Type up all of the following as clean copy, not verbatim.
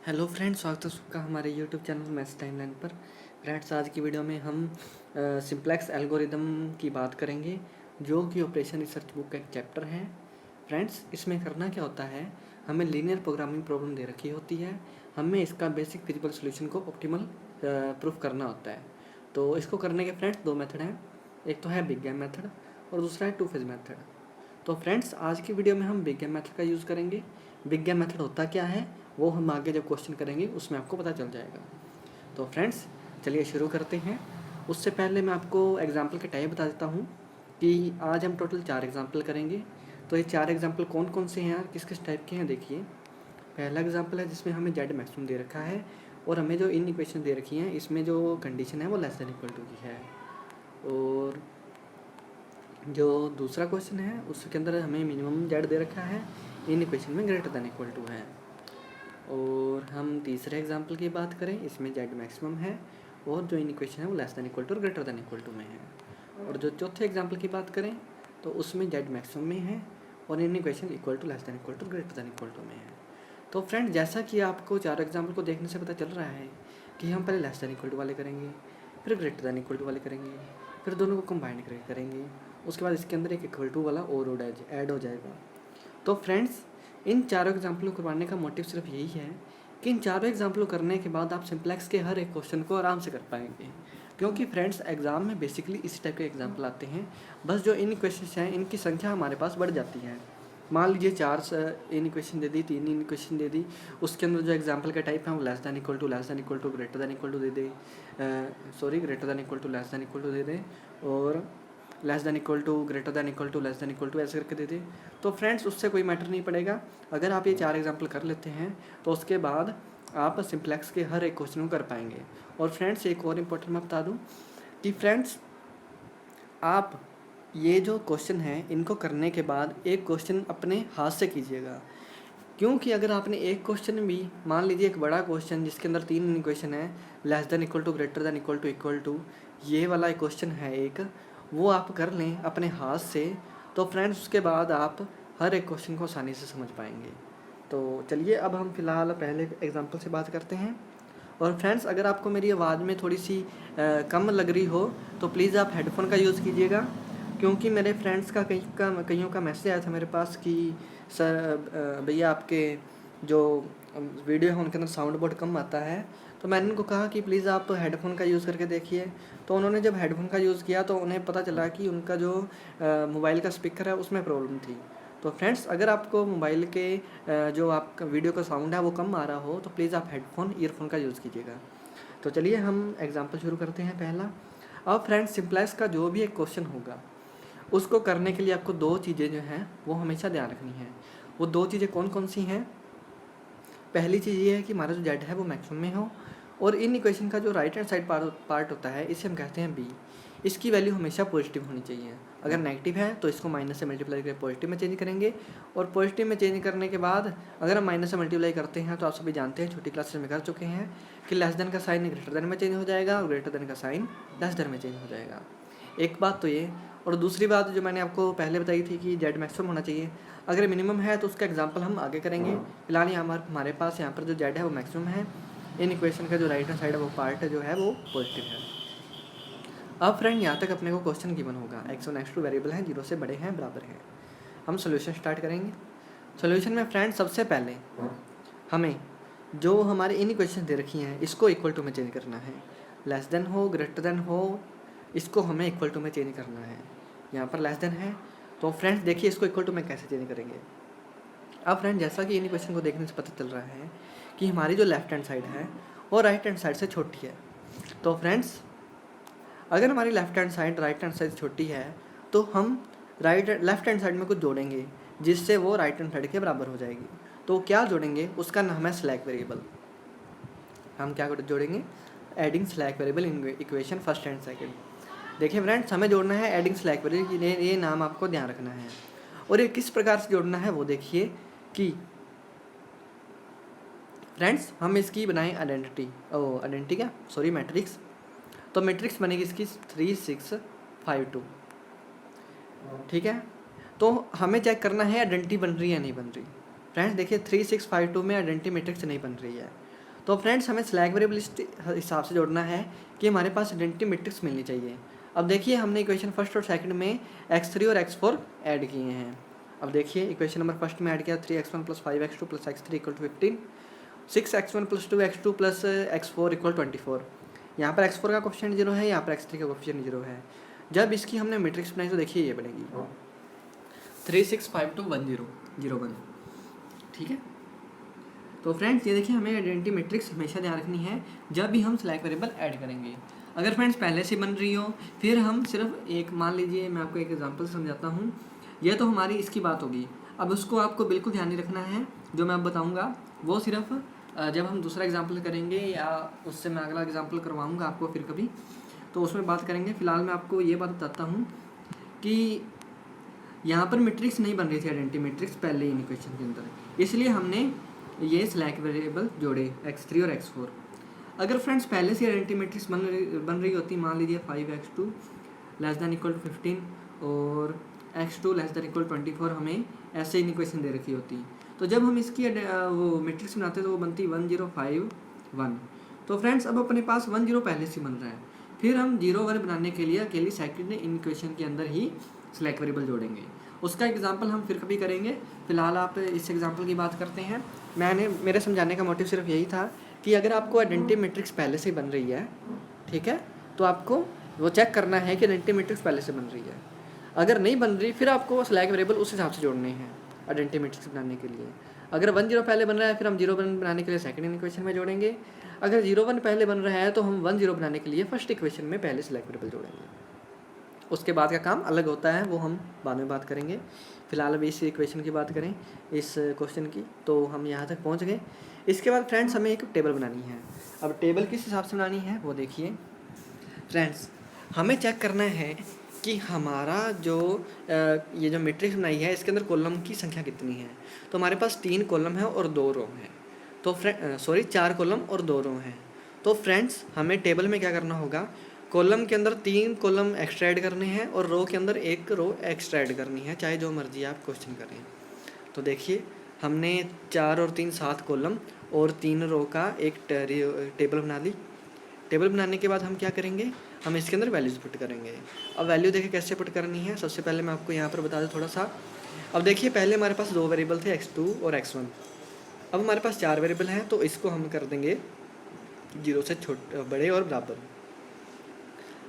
Hello friends, स्वागत है सबका हमारे यूट्यूब चैनल मैथ्स टाइमलाइन पर। फ्रेंड्स, आज की वीडियो में हम सिंप्लेक्स एल्गोरिदम की बात करेंगे, जो कि ऑपरेशन रिसर्च बुक का एक चैप्टर है। फ्रेंड्स, इसमें करना क्या होता है, हमें लीनियर प्रोग्रामिंग प्रॉब्लम दे रखी होती है, हमें इसका बेसिक फिजिबल सोल्यूशन को ऑप्टिमल प्रूफ करना होता है। तो इसको करने के फ्रेंड्स दो मेथड हैं, एक तो है बिग गेम मेथड और दूसरा है टू फेज मेथड। तो फ्रेंड्स, आज की वीडियो में हम बिग गेम मेथड का यूज़ करेंगे। बिग गेम मेथड होता क्या है वो हम आगे जब क्वेश्चन करेंगे उसमें आपको पता चल जाएगा। तो फ्रेंड्स, चलिए शुरू करते हैं। उससे पहले मैं आपको एग्जाम्पल के टाइप बता देता हूँ कि आज हम टोटल 4 एग्जाम्पल करेंगे। तो ये 4 एग्जाम्पल कौन कौन से हैं, किस किस टाइप के हैं, देखिए। पहला एग्जाम्पल है जिसमें हमें जेड मैक्सिमम दे रखा है और हमें जो इन इक्वेशन दे रखी हैं इसमें जो कंडीशन है वो लेस देन इक्वल टू की है। और जो दूसरा क्वेश्चन है उसके अंदर हमें मिनिमम जेड दे रखा है, इन इक्वेशन में ग्रेटर देन इक्वल टू है। और हम तीसरे एग्जाम्पल की बात करें, इसमें जेड मैक्सिमम है और जो इन इक्वेशन है वो लेस देन इक्वल टू और ग्रेटर देन इक्वल टू में है। और जो चौथे एग्जाम्पल की बात करें तो उसमें जेड मैक्सिमम में है और इन equation equal to less than equal to greater than equal to में है। तो फ्रेंड, जैसा कि आपको चार एग्जाम्पल को देखने से पता चल रहा है कि हम पहले लेस देन इक्वल टू वाले करेंगे, फिर ग्रेटर देन इक्वल टू वाले करेंगे, फिर दोनों को कंबाइन करके करेंगे, उसके बाद इसके अंदर एक इक्वल टू वाला और ऐड हो जाएगा। तो फ्रेंड्स, इन चारों एग्जाम्पलों को करवाने का मोटिव सिर्फ यही है कि इन चारों एग्जाम्पलों करने के बाद आप सिंप्लेक्स के हर एक क्वेश्चन को आराम से कर पाएंगे। क्योंकि फ्रेंड्स, एग्ज़ाम में बेसिकली इसी टाइप के एग्जाम्पल आते हैं, बस जो इन क्वेश्चन हैं इनकी संख्या हमारे पास बढ़ जाती है। मान लीजिए 4 in equation they the, 3 in equation दे दी, उसके अंदर जो एग्जाम्पल का टाइप है वो less than equal to, less than equal to, greater than equal to दे दे, greater than equal to, less than equal to दे दे, और less than equal to, greater than equal to, less than equal to ऐसे करके दे दे। तो friends, उससे कोई मैटर नहीं पड़ेगा। अगर आप ये 4 एग्जाम्पल कर लेते हैं तो उसके बाद आप सिंप्लेक्स के हर एक क्वेश्चन को कर पाएंगे। और फ्रेंड्स, एक और इम्पोर्टेंट मैं बता दूं कि फ्रेंड्स, आप ये जो क्वेश्चन है इनको करने के बाद एक क्वेश्चन अपने हाथ से कीजिएगा। क्योंकि अगर आपने एक क्वेश्चन भी, मान लीजिए एक बड़ा क्वेश्चन जिसके अंदर 3 इक्वेशन है, less than equal to, greater than equal to, ये वाला क्वेश्चन है एक, वो आप कर लें अपने हाथ से, तो फ्रेंड्स उसके बाद आप हर एक क्वेश्चन को आसानी से समझ पाएंगे। तो चलिए अब हम फिलहाल पहले एग्जांपल से बात करते हैं। और फ्रेंड्स, अगर आपको मेरी आवाज़ में थोड़ी सी कम लग रही हो तो प्लीज़ आप हेडफोन का यूज़ कीजिएगा। क्योंकि मेरे फ्रेंड्स का कईयों का मैसेज आया था मेरे पास कि सर भैया आपके जो वीडियो है उनके अंदर साउंड बहुत कम आता है। तो मैंने उनको कहा कि प्लीज़ आप हेडफोन का यूज़ करके देखिए। तो उन्होंने जब हेडफोन का यूज़ किया तो उन्हें पता चला कि उनका जो मोबाइल का स्पीकर है उसमें प्रॉब्लम थी। तो फ्रेंड्स, अगर आपको मोबाइल के जो आपका वीडियो का साउंड है वो कम आ रहा हो तो प्लीज़ आप हेडफोन, ईयरफोन का यूज़ कीजिएगा। तो चलिए हम एग्जाम्पल शुरू करते हैं पहला। अब फ्रेंड्स, सिंप्लेक्स का जो भी एक क्वेश्चन होगा उसको करने के लिए आपको दो चीज़ें जो हैं वो हमेशा ध्यान रखनी है। वो दो चीज़ें कौन कौन सी हैं? पहली चीज़ ये है कि हमारा जो जेड है वो मैक्सिमम में हो, और इन इक्वेशन का जो राइट हैंड साइड पार्ट होता है इसे हम कहते हैं बी, इसकी वैल्यू हमेशा पॉजिटिव होनी चाहिए। अगर नेगेटिव है तो इसको माइनस से मल्टीप्लाई करके पॉजिटिव में चेंज करेंगे, और पॉजिटिव में चेंज करने के बाद अगर हम माइनस से मल्टीप्लाई करते हैं तो आप सभी जानते हैं, छोटी क्लासेस में कर चुके हैं, कि लेस देन का साइन ग्रेटर देन में चेंज हो जाएगा और ग्रेटर देन का साइन लेस देन में चेंज हो जाएगा। एक बात तो ये, और दूसरी बात जो मैंने आपको पहले बताई थी कि जेड मैक्सिमम होना चाहिए। अगर मिनिमम है तो उसका एग्जांपल हम आगे करेंगे। फिलहाल यहाँ हमारे पास यहाँ पर जो जेड है वो मैक्सिमम है, इन इक्वेशन का जो राइट हैंड साइड है वो पार्ट जो है वो पॉजिटिव है। अब फ्रेंड, यहाँ तक अपने को क्वेश्चन गिवन होगा, x1 x2 वेरिएबल हैं, 0 से बड़े हैं, बराबर हैं। हम सोल्यूशन स्टार्ट करेंगे। सोल्यूशन में फ्रेंड सबसे पहले हमें जो हमारे इन इक्वेशन दे रखी हैं इसको इक्वल टू में चेंज करना है। लेस देन हो, ग्रेटर देन हो, इसको हमें इक्वल टू में चेंज करना है। यहाँ पर लेस देन है तो फ्रेंड्स देखिए इसको इक्वल टू में कैसे चेंज करेंगे। अब फ्रेंड, जैसा कि इन इक्वेशन को देखने से पता चल रहा है कि हमारी जो लेफ्ट हैंड साइड है वो राइट हैंड साइड से छोटी है। तो फ्रेंड्स, अगर हमारी left hand side right hand side छोटी है तो हम लेफ्ट हैंड साइड में कुछ जोड़ेंगे जिससे वो राइट हैंड साइड के बराबर हो जाएगी। तो क्या जोड़ेंगे, उसका नाम है स्लैक वेरिएबल। हम क्या जोड़ेंगे? Adding slack variable in equation first and second. देखिए फ्रेंड्स, हमें जोड़ना है एडिंग स्लैक वेरिएबल, ये नाम आपको ध्यान रखना है। और ये किस प्रकार से जोड़ना है वो देखिए कि फ्रेंड्स हम इसकी बनाएं आइडेंटिटी क्या सॉरी मैट्रिक्स। तो मैट्रिक्स बनेगी इसकी 3 6 5 2, ठीक है। तो हमें चेक करना है आइडेंटिटी बन रही है या नहीं बन रही। फ्रेंड्स देखिए 3 6 5 2 में आइडेंटिटी मैट्रिक्स नहीं बन रही है, तो फ्रेंड्स हमें स्लैक वेरिएबल इस हिसाब से जोड़ना है कि हमारे पास आइडेंटिटी मैट्रिक्स मिलनी चाहिए। अब देखिए हमने इक्वेशन फर्स्ट और सेकंड में x3 और x4 ऐड किए हैं। अब देखिए इक्वेशन नंबर फर्स्ट में ऐड किया 3x1 + 5x2 + x3 = 15, 6x1 + 2x2 + x4 = 24। यहाँ पर x4 का कोफिशिएंट 0 है, यहाँ पर x3 का कोफिशिएंट 0 है। जब इसकी हमने मैट्रिक्स बनाई तो देखिए ये बनेगी 3 6 5 2 1 0 0 1। ठीक है, तो फ्रेंड्स ये देखिए हमें आइडेंटिटी मैट्रिक्स हमेशा ध्यान रखनी है जब भी हम सिलेक्ट वेरिएबल ऐड करेंगे। अगर फ्रेंड्स पहले से बन रही हो फिर हम सिर्फ एक, मान लीजिए मैं आपको एक एग्जांपल समझाता हूँ। ये तो हमारी इसकी बात होगी। अब उसको आपको बिल्कुल ध्यान नहीं रखना है, जो मैं अब बताऊँगा वो सिर्फ जब हम दूसरा एग्जाम्पल करेंगे या उससे मैं अगला एग्जाम्पल करवाऊँगा आपको फिर कभी, तो उसमें बात करेंगे। फिलहाल मैं आपको ये बात बताता हूँ कि यहाँ पर मैट्रिक्स नहीं बन रही थी आइडेंटिटी मैट्रिक्स पहले ही इक्वेशन के अंदर, इसलिए हमने ये सिलेक्ट वेरिएबल जोड़े x3 और x4। अगर फ्रेंड्स पहले से आइडेंटिटी मैट्रिक्स बन रही होती, मान लीजिए 5x2 ≤ 15 और x2 ≤ 24, हमें ऐसे ही इक्वेशन दे रखी होती, तो जब हम इसकी वो मैट्रिक्स बनाते तो वो बनती 1 0 5 1। तो फ्रेंड्स अब अपने पास 1 0 पहले से बन रहा है, फिर हम 0 1 बनाने के लिए अकेली सेकंड इक्वेशन के अंदर ही सिलेक्ट वेरिएबल जोड़ेंगे। उसका एग्जांपल हम फिर कभी करेंगे। फिलहाल आप इस एग्जांपल की बात करते हैं। मेरे समझाने का मोटिव सिर्फ यही था कि अगर आपको आइडेंटिटी मैट्रिक्स पहले से बन रही है, ठीक है, तो आपको वो चेक करना है कि आइडेंटिटी मैट्रिक्स पहले से बन रही है। अगर नहीं बन रही फिर आपको सिलेक्ट वेरिएबल उस हिसाब से जोड़ने हैं आइडेंटिटी मैट्रिक्स बनाने के लिए। अगर 1 0 पहले बन रहा है फिर हम 0 1 बनाने के लिए सेकंड इक्वेशन में जोड़ेंगे। अगर 0 1 पहले बन रहा है तो हम 1 0 बनाने के लिए फर्स्ट इक्वेशन में पहले सिलेक्ट वेरिएबल जोड़ेंगे। उसके बाद का काम अलग होता है, वो हम बाद में बात करेंगे। फिलहाल अभी इस इक्वेशन की बात करें, इस क्वेश्चन की, तो हम यहाँ तक पहुँच गए। इसके बाद फ्रेंड्स हमें एक टेबल बनानी है। अब टेबल किस हिसाब से बनानी है वो देखिए फ्रेंड्स, हमें चेक करना है कि हमारा जो ये जो मैट्रिक्स बनाई है इसके अंदर कॉलम की संख्या कितनी है। तो हमारे पास 3 कॉलम है और 2 रो हैं, तो 4 कॉलम और 2 रो हैं। तो फ्रेंड्स हमें टेबल में क्या करना होगा, कॉलम के अंदर 3 कॉलम एक्स्ट्रा ऐड करने हैं और रो के अंदर 1 रो एक्स्ट्रा ऐड करनी है, चाहे जो मर्जी आप क्वेश्चन करें। तो देखिए हमने 4 और 3 7 कॉलम और 3 रो का एक टेबल बना ली। टेबल बनाने के बाद हम क्या करेंगे, हम इसके अंदर वैल्यूज़ पुट करेंगे। अब वैल्यू देखिए कैसे पुट करनी है, सबसे पहले मैं आपको यहाँ पर बता दूँ थोड़ा सा। अब देखिए पहले हमारे पास 2 वेरिएबल थे x2 और x1। अब हमारे पास 4 वेरिएबल हैं, तो इसको हम कर देंगे 0 से छोटे बड़े और बराबर।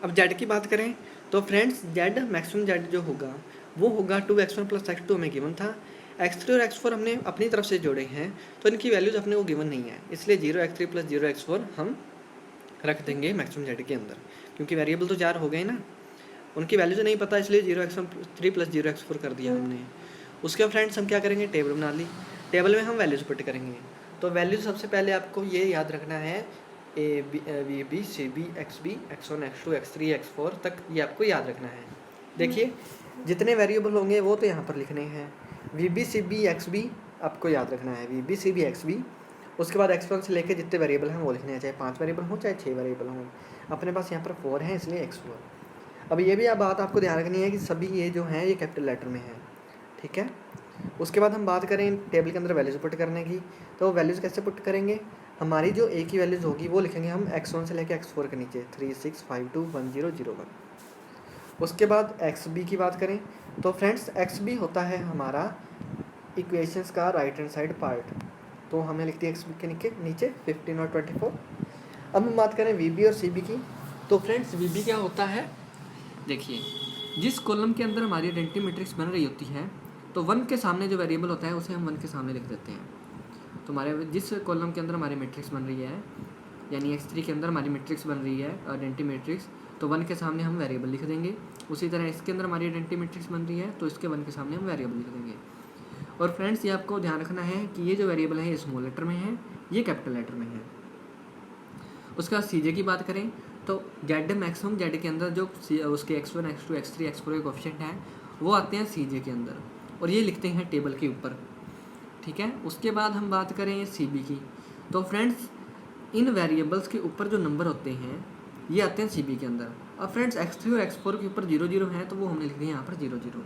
अब z की बात करें तो फ्रेंड्स z मैक्सिमम z जो होगा वो होगा 2x1 + x2 हमें गिवन था। x3 और x4 हमने अपनी तरफ से जोड़े हैं, तो इनकी वैल्यूज़ अपने को गिवन नहीं है, इसलिए 0x3 + 0x4 हम रख देंगे मैक्सिमम z के अंदर, क्योंकि वेरिएबल तो 4 हो गए ना, उनकी वैल्यू तो नहीं पता, इसलिए 0x3 + 0x4 कर दिया हमने। उसके बाद फ्रेंड्स हम क्या करेंगे, टेबल बना ली। टेबल में हम वैल्यूज़ पुट करेंगे। तो वैल्यूज़ सबसे पहले आपको ये याद रखना है, a b c b x b x1 x2 x3 x4 तक ये आपको याद रखना है। देखिए जितने वेरिएबल होंगे वो तो यहाँ पर लिखने हैं। v b c b x b आपको याद रखना है, v b c b x b। उसके बाद x1 से लेके जितने वेरिएबल हैं वो लिखने हैं, चाहे 5 वेरिएबल हों चाहे 6 वेरिएबल हों। अपने पास यहाँ पर 4 हैं इसलिए x4। अब ये भी आप बात आपको ध्यान रखनी है कि सभी ये जो हैं ये कैपिटल लेटर में है, ठीक है। उसके बाद हम बात करें टेबल के अंदर वैल्यूज़ पुट करने की, तो वैल्यूज़ कैसे पुट करेंगे, हमारी जो एक ही वैल्यूज़ होगी वो लिखेंगे हम x1 से लेके x4 के नीचे 3 6 5 2 1 0 0 1। उसके बाद xb की बात करें तो फ्रेंड्स xb होता है हमारा इक्वेशंस का राइट हैंड साइड पार्ट, तो हमें लिखती है xb के नीचे 15 और 24। अब हम बात करें vb और cb की, तो फ्रेंड्स vb क्या होता है, देखिए जिस कॉलम के अंदर हमारी आइडेंटिटी मैट्रिक्स बन रही होती है तो 1 के सामने जो वेरिएबल होता है उसे हम 1 के सामने लिख देते हैं। तो हमारे जिस कॉलम के अंदर हमारी मैट्रिक्स बन रही है, यानी x3 के अंदर हमारी मैट्रिक्स बन रही है आइडेंटिटी मैट्रिक्स, तो 1 के सामने हम वेरिएबल लिख देंगे। उसी तरह इसके अंदर हमारी आइडेंटिटी मैट्रिक्स बन रही है तो इसके 1 के सामने हम वेरिएबल लिख देंगे। और फ्रेंड्स ये आपको ध्यान रखना है कि ये जो वेरिएबल है ये स्मॉल लेटर में है, ये कैपिटल लेटर में है। उसके बाद CJ की बात करें तो z मैक्सिमम z के अंदर जो उसके x1 x2 x3 x4 के कोएफिशिएंट हैं वो आते हैं CJ के अंदर, और ये लिखते हैं टेबल के ऊपर, ठीक है। उसके बाद हम बात करें CB की, तो फ्रेंड्स इन वेरिएबल्स के ऊपर जो नंबर होते हैं ये आते हैं CB के अंदर। अब फ्रेंड्स x3 और x4 के ऊपर 0 0 हैं तो वो हमने लिख दिया यहाँ पर 0 0।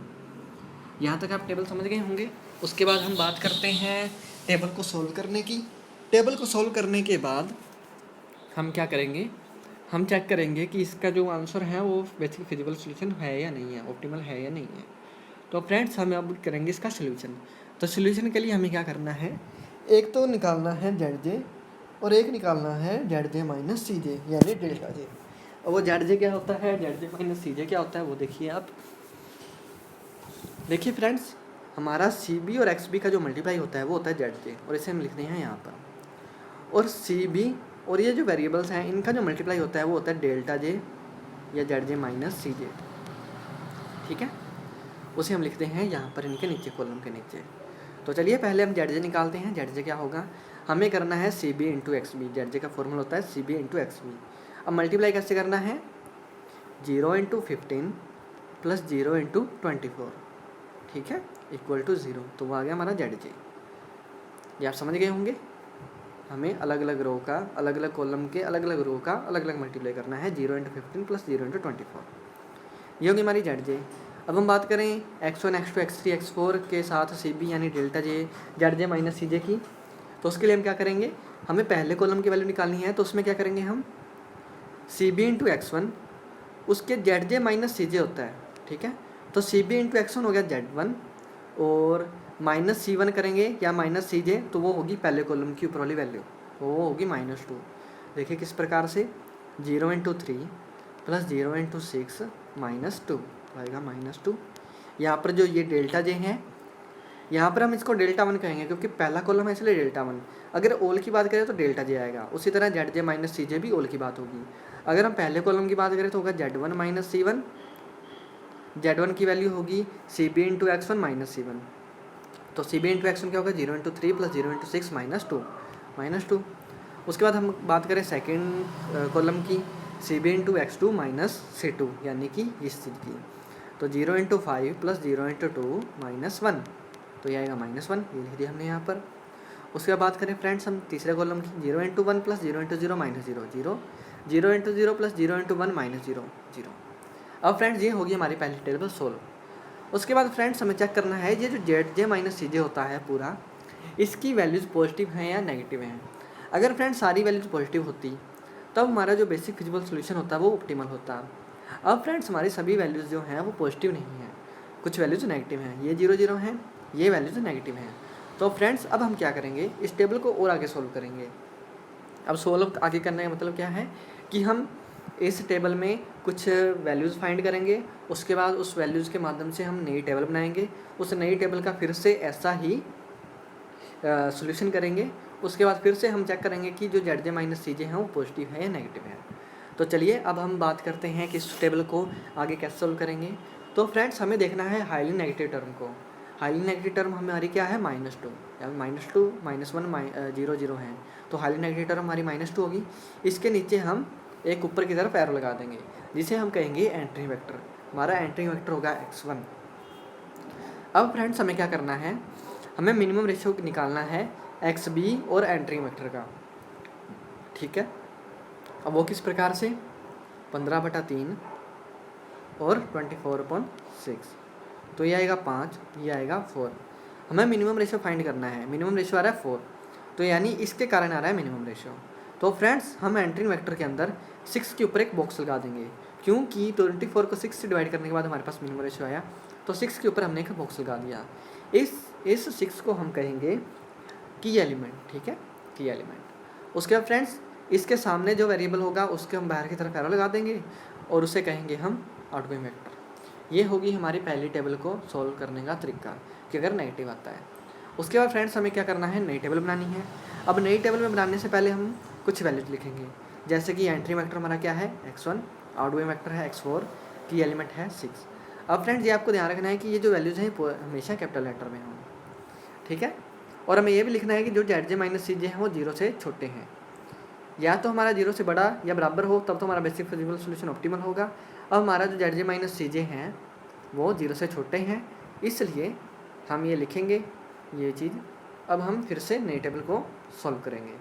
यहाँ तक आप टेबल समझ गए होंगे। उसके बाद हम बात करते हैं टेबल को सोल्व करने की। टेबल को सॉल्व करने के बाद हम क्या करेंगे, हम चेक करेंगे कि इसका जो आंसर है वो बेसिक फिजिबल सोल्यूशन है या नहीं है, ऑप्टिमल है या नहीं है। तो फ्रेंड्स हम अब करेंगे इसका सोल्यूशन। तो सोल्यूशन के लिए हमें क्या करना है, एक तो निकालना है जेड जे और एक निकालना है जेड जे माइनस सी जे यानी डेल्टा जे। और वो जेड जे क्या होता है, जेड जे माइनस सी जे क्या होता है वो देखिए आप। देखिए फ्रेंड्स, हमारा सी बी और एक्स बी का जो मल्टीप्लाई होता है वो होता है जेड जे, और इसे हम लिखते हैं यहाँ पर। और सी बी और ये जो वेरिएबल्स हैं इनका जो मल्टीप्लाई होता है वो होता है डेल्टा जे या जेड जे माइनस सी जे, ठीक है। उसे हम लिखते हैं यहाँ पर इनके नीचे, कॉलम के नीचे। तो चलिए पहले हम जेड जे निकालते हैं। जेड जे क्या होगा, हमें करना है C B into X B. Z J का फॉर्मूला होता है C B into X B. अब मल्टीप्लाई कैसे करना है, 0 इंटू 15 प्लस 0 इंटू 24, ठीक है, इक्वल टू 0। तो वो आ गया हमारा जेड जे। ये आप समझ गए होंगे। हमें अलग अलग रो का, अलग अलग कॉलम के अलग अलग रो का अलग अलग मल्टीप्लाई करना है, 0 इंटू 15 प्लस 0 इंटू 24। ये होगी हमारी जेड जे। अब हम बात करें x1, x2, x3, x4 के साथ सी बी यानी delta J, Z J minus C J की। तो उसके लिए हम क्या करेंगे, हमें पहले कॉलम की वैल्यू निकालनी है। तो उसमें क्या करेंगे हम, सी बी इंटू x1 उसके जेड जे माइनस सी जे होता है, ठीक है। तो सी बी इंटू x1 हो गया Z1 और माइनस C1 करेंगे या माइनस सी जे, तो वो होगी पहले कॉलम की ऊपर वाली वैल्यू, वो होगी -2। देखिए किस प्रकार से, 0 इंटू 3 प्लस 0 इंटू 6 -2 आएगा -2। यहाँ पर जो ये डेल्टा जे हैं, यहाँ पर हम इसको डेल्टा 1 कहेंगे क्योंकि पहला कॉलम है इसलिए डेल्टा 1। अगर ओल की बात करें तो डेल्टा जे आएगा। उसी तरह जेड जे माइनस सी जे भी ओल की बात होगी। अगर हम पहले कॉलम की बात करें तो होगा Z1 माइनस C1। Z1 की वैल्यू होगी सी बी इंटू एक्स1 माइनस C1। तो सी बी इंटू एक्स1 क्या होगा, 0 इंटू 3 प्लस 0 इंटू 6 -2। उसके बाद हम बात करें सेकेंड कॉलम की, सी बी इंटू एक्स2 माइनस C2 यानी कि इस चीज़ की। तो 0 इंटू 5 प्लस 0 इंटू 2 -1, तो ये आएगा -1, ये लिख दिया हमने यहाँ पर। उसके बाद बात करें फ्रेंड्स हम तीसरे कॉलम की, 0 into 1 plus 0 into 0 -0, 0, 0 into 0 plus 0 into 1 -0, 0। अब फ्रेंड्स ये होगी हमारी पहली टेबल सोल्व। उसके बाद फ्रेंड्स हमें चेक करना है ये जो जेड जे माइनस सी जे होता है पूरा, इसकी वैल्यूज़ पॉजिटिव हैं या नेगेटिव हैं। अगर फ्रेंड्स सारी वैल्यूज़ पॉजिटिव होती तब हमारा जो बेसिक फिजिबल सोल्यूशन होता है वो ऑप्टिमल होता। अब फ्रेंड्स हमारी सभी वैल्यूज़ जो हैं वो पॉजिटिव नहीं हैं, कुछ वैल्यूज़ नेगेटिव हैं, ये 0 0 हैं, ये वैल्यूज़ नेगेटिव हैं। तो फ्रेंड्स अब हम क्या करेंगे, इस टेबल को और आगे सोल्व करेंगे। अब सोल्व आगे करने का मतलब क्या है कि हम इस टेबल में कुछ वैल्यूज़ फाइंड करेंगे, उसके बाद उस वैल्यूज़ के माध्यम से हम नई टेबल बनाएंगे, उस नई टेबल का फिर से ऐसा ही सॉल्यूशन करेंगे। उसके बाद फिर से हम चेक करेंगे कि जो जेड जे माइनस सी जे हैं वो पॉजिटिव है या नेगेटिव है। तो चलिए अब हम बात करते हैं कि इस टेबल को आगे कैसे सोल्व करेंगे। तो फ्रेंड्स हमें देखना है हाईली नेगेटिव टर्म को। हाईली नेगेटिव टर्म हमारी क्या है, -2 या -2 -1 0 0 है। तो हाईली नेगेटिव टर्म हमारी -2 होगी। इसके नीचे हम एक ऊपर की तरफ एरो लगा देंगे जिसे हम कहेंगे एंट्री वेक्टर। हमारा एंट्री वेक्टर होगा x1। अब फ्रेंड्स हमें क्या करना है, हमें मिनिमम रेशियो निकालना है एक्स बी और एंट्री वेक्टर का, ठीक है। अब वो किस प्रकार से, 15/3 और 24/6, तो ये आएगा 5, ये आएगा 4। हमें मिनिमम रेशियो फाइंड करना है, मिनिमम रेशियो आ रहा है 4, तो यानी इसके कारण आ रहा है मिनिमम रेशियो। तो फ्रेंड्स हम एंट्री वेक्टर के अंदर 6 के ऊपर एक बॉक्स लगा देंगे, क्योंकि 24 को 6 से डिवाइड करने के बाद हमारे पास मिनिमम रेशियो आया, तो 6 के ऊपर हमने एक बॉक्स लगा दिया। इस 6 को हम कहेंगे की एलिमेंट, ठीक है, की एलिमेंट। उसके बाद फ्रेंड्स इसके सामने जो वेरिएबल होगा उसके हम बाहर की तरफ एरो लगा देंगे और उसे कहेंगे हम आउटगोइंग वेक्टर। ये होगी हमारी पहली टेबल को सॉल्व करने का तरीका कि अगर नेगेटिव आता है। उसके बाद फ्रेंड्स हमें क्या करना है, नई टेबल बनानी है। अब नई टेबल में बनाने से पहले हम कुछ वैल्यूज लिखेंगे, जैसे कि एंट्री वेक्टर हमारा क्या है x1, आउटगोइंग वेक्टर है x4, की एलिमेंट है 6। अब फ्रेंड्स ये आपको ध्यान रखना है कि ये जो वैल्यूज़ हैं हमेशा कैपिटल लेटर में हों, ठीक है। और हमें ये भी लिखना है कि जो जेड जे माइनस सी जे हैं वो 0 से छोटे हैं, या तो हमारा 0 से बड़ा या बराबर हो, तब तो हमारा बेसिक फिजिबल सोल्यूशन ऑप्टिमल होगा। अब हमारा जो जेड जे माइनस सी जे हैं वो 0 से छोटे हैं, इसलिए हम ये लिखेंगे ये चीज़। अब हम फिर से नई टेबल को सॉल्व करेंगे।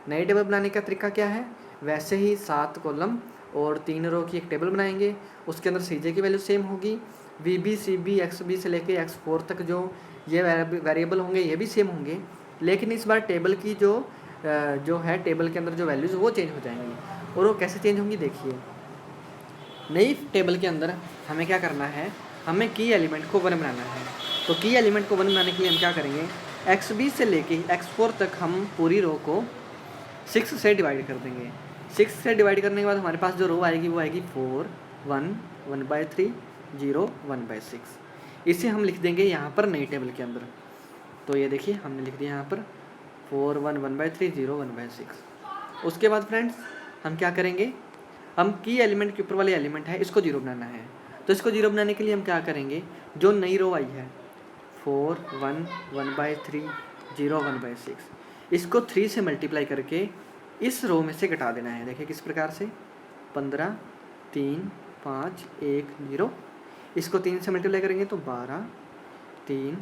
नई टेबल बनाने का तरीका क्या है, वैसे ही 7 कॉलम और 3 रो की एक टेबल बनाएंगे, उसके अंदर सी जे की वैल्यू सेम होगी, V B C B X B से लेके x4 तक जो ये वेरिएबल होंगे ये भी सेम होंगे, लेकिन इस बार टेबल की जो जो है टेबल के अंदर जो वैल्यूज़ वो चेंज हो जाएंगी। और वो कैसे चेंज होंगी देखिए, नई टेबल के अंदर हमें क्या करना है, हमें की एलिमेंट को 1 बनाना है। तो की एलिमेंट को 1 बनाने के लिए हम क्या करेंगे, XB से लेके X4 तक हम पूरी रो को 6 से डिवाइड कर देंगे। 6 से डिवाइड करने के बाद हमारे पास जो रो आएगी वो आएगी 4 1 1/3 0 1/6। इसे हम लिख देंगे यहाँ पर नई टेबल के अंदर। तो ये देखिए हमने लिख दिया यहाँ पर 4 1 1/3 0 1/6। उसके बाद फ्रेंड्स हम क्या करेंगे, हम की एलिमेंट के ऊपर वाले एलिमेंट है इसको 0 बनाना है। तो इसको 0 बनाने के लिए हम क्या करेंगे, जो नई रो आई है 4 1 1/3 0 1/6, इसको 3 से मल्टीप्लाई करके इस रो में से घटा देना है। देखिए किस प्रकार से, 15 3 5 1 0, इसको 3 से मल्टीप्लाई करेंगे तो 12 3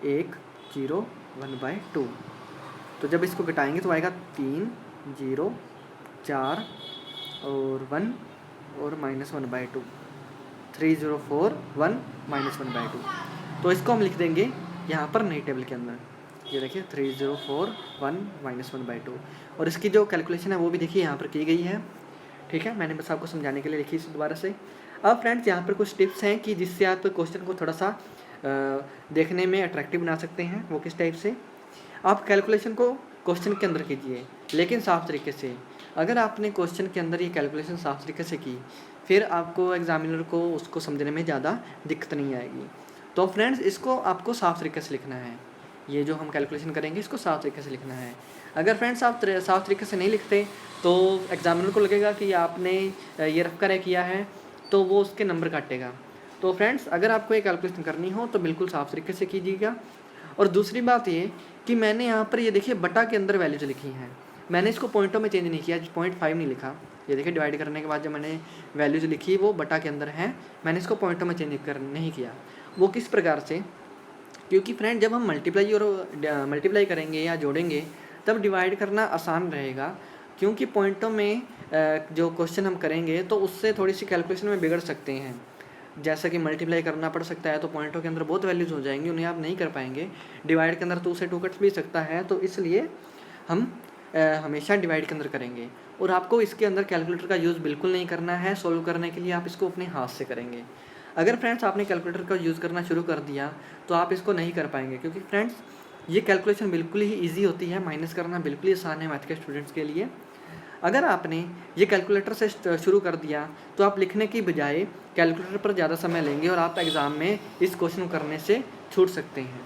1 0 1/2। तो जब इसको घटाएंगे तो आएगा 3 0 4 और 1 और -1/2, 3 0 4 1 -1/2। तो इसको हम लिख देंगे यहाँ पर नई टेबल के अंदर। ये देखिए 3 0 4 1 -1/2। और इसकी जो कैलकुलेशन है वो भी देखिए यहाँ पर की गई है। ठीक है, मैंने बस आपको समझाने के लिए लिखी इस दोबारा से। अब फ्रेंड्स यहाँ पर कुछ टिप्स हैं कि जिससे आप क्वेश्चन को थोड़ा सा देखने में अट्रैक्टिव बना सकते हैं। वो किस टाइप से, आप कैलकुलेशन को क्वेश्चन के अंदर कीजिए लेकिन साफ तरीके से। अगर आपने क्वेश्चन के अंदर ये कैलकुलेशन साफ तरीके से की, फिर आपको एग्जामिनर को उसको समझने में ज़्यादा दिक्कत नहीं आएगी। तो फ्रेंड्स इसको आपको साफ तरीके से लिखना है। ये जो हम कैलकुलेशन करेंगे इसको साफ तरीके से लिखना है। अगर फ्रेंड्स आप साफ तरीके से नहीं लिखते तो एग्जामिनर को लगेगा कि आपने ये रफ कर किया है, तो वो उसके नंबर काटेगा। तो फ्रेंड्स अगर आपको ये कैलकुलेशन करनी हो तो बिल्कुल साफ तरीके से कीजिएगा। और दूसरी बात ये कि मैंने यहाँ पर ये देखिए बटा के अंदर वैल्यूज लिखी हैं, मैंने इसको पॉइंटों में चेंज नहीं किया, 0.5 नहीं लिखा। ये देखिए डिवाइड करने के बाद जो मैंने वैल्यूज लिखी वो बटा के अंदर है, मैंने इसको पॉइंटों में चेंज नहीं किया। वो किस प्रकार से, क्योंकि फ्रेंड जब हम मल्टीप्लाई करेंगे या जोड़ेंगे तब डिवाइड करना आसान रहेगा, क्योंकि पॉइंटों में जो क्वेश्चन हम करेंगे तो उससे थोड़ी सी कैलकुलेशन में बिगड़ सकते हैं। जैसा कि मल्टीप्लाई करना पड़ सकता है तो पॉइंटों के अंदर बहुत वैल्यूज़ हो जाएंगी, उन्हें आप नहीं कर पाएंगे। डिवाइड के अंदर 2 से 2 कट भी सकता है, तो इसलिए हम हमेशा डिवाइड के अंदर करेंगे। और आपको इसके अंदर कैलकुलेटर का यूज़ बिल्कुल नहीं करना है। सॉल्व करने के लिए आप इसको अपने हाथ से करेंगे। अगर फ्रेंड्स आपने कैलकुलेटर का यूज़ करना शुरू कर दिया तो आप इसको नहीं कर पाएंगे, क्योंकि फ्रेंड्स ये कैलकुलेशन बिल्कुल ही ईजी होती है, माइनस करना बिल्कुल ही आसान है मैथ के स्टूडेंट्स के लिए। अगर आपने ये कैलकुलेटर से शुरू कर दिया तो आप लिखने की बजाय कैलकुलेटर पर ज़्यादा समय लेंगे और आप एग्ज़ाम में इस क्वेश्चन को करने से छूट सकते हैं।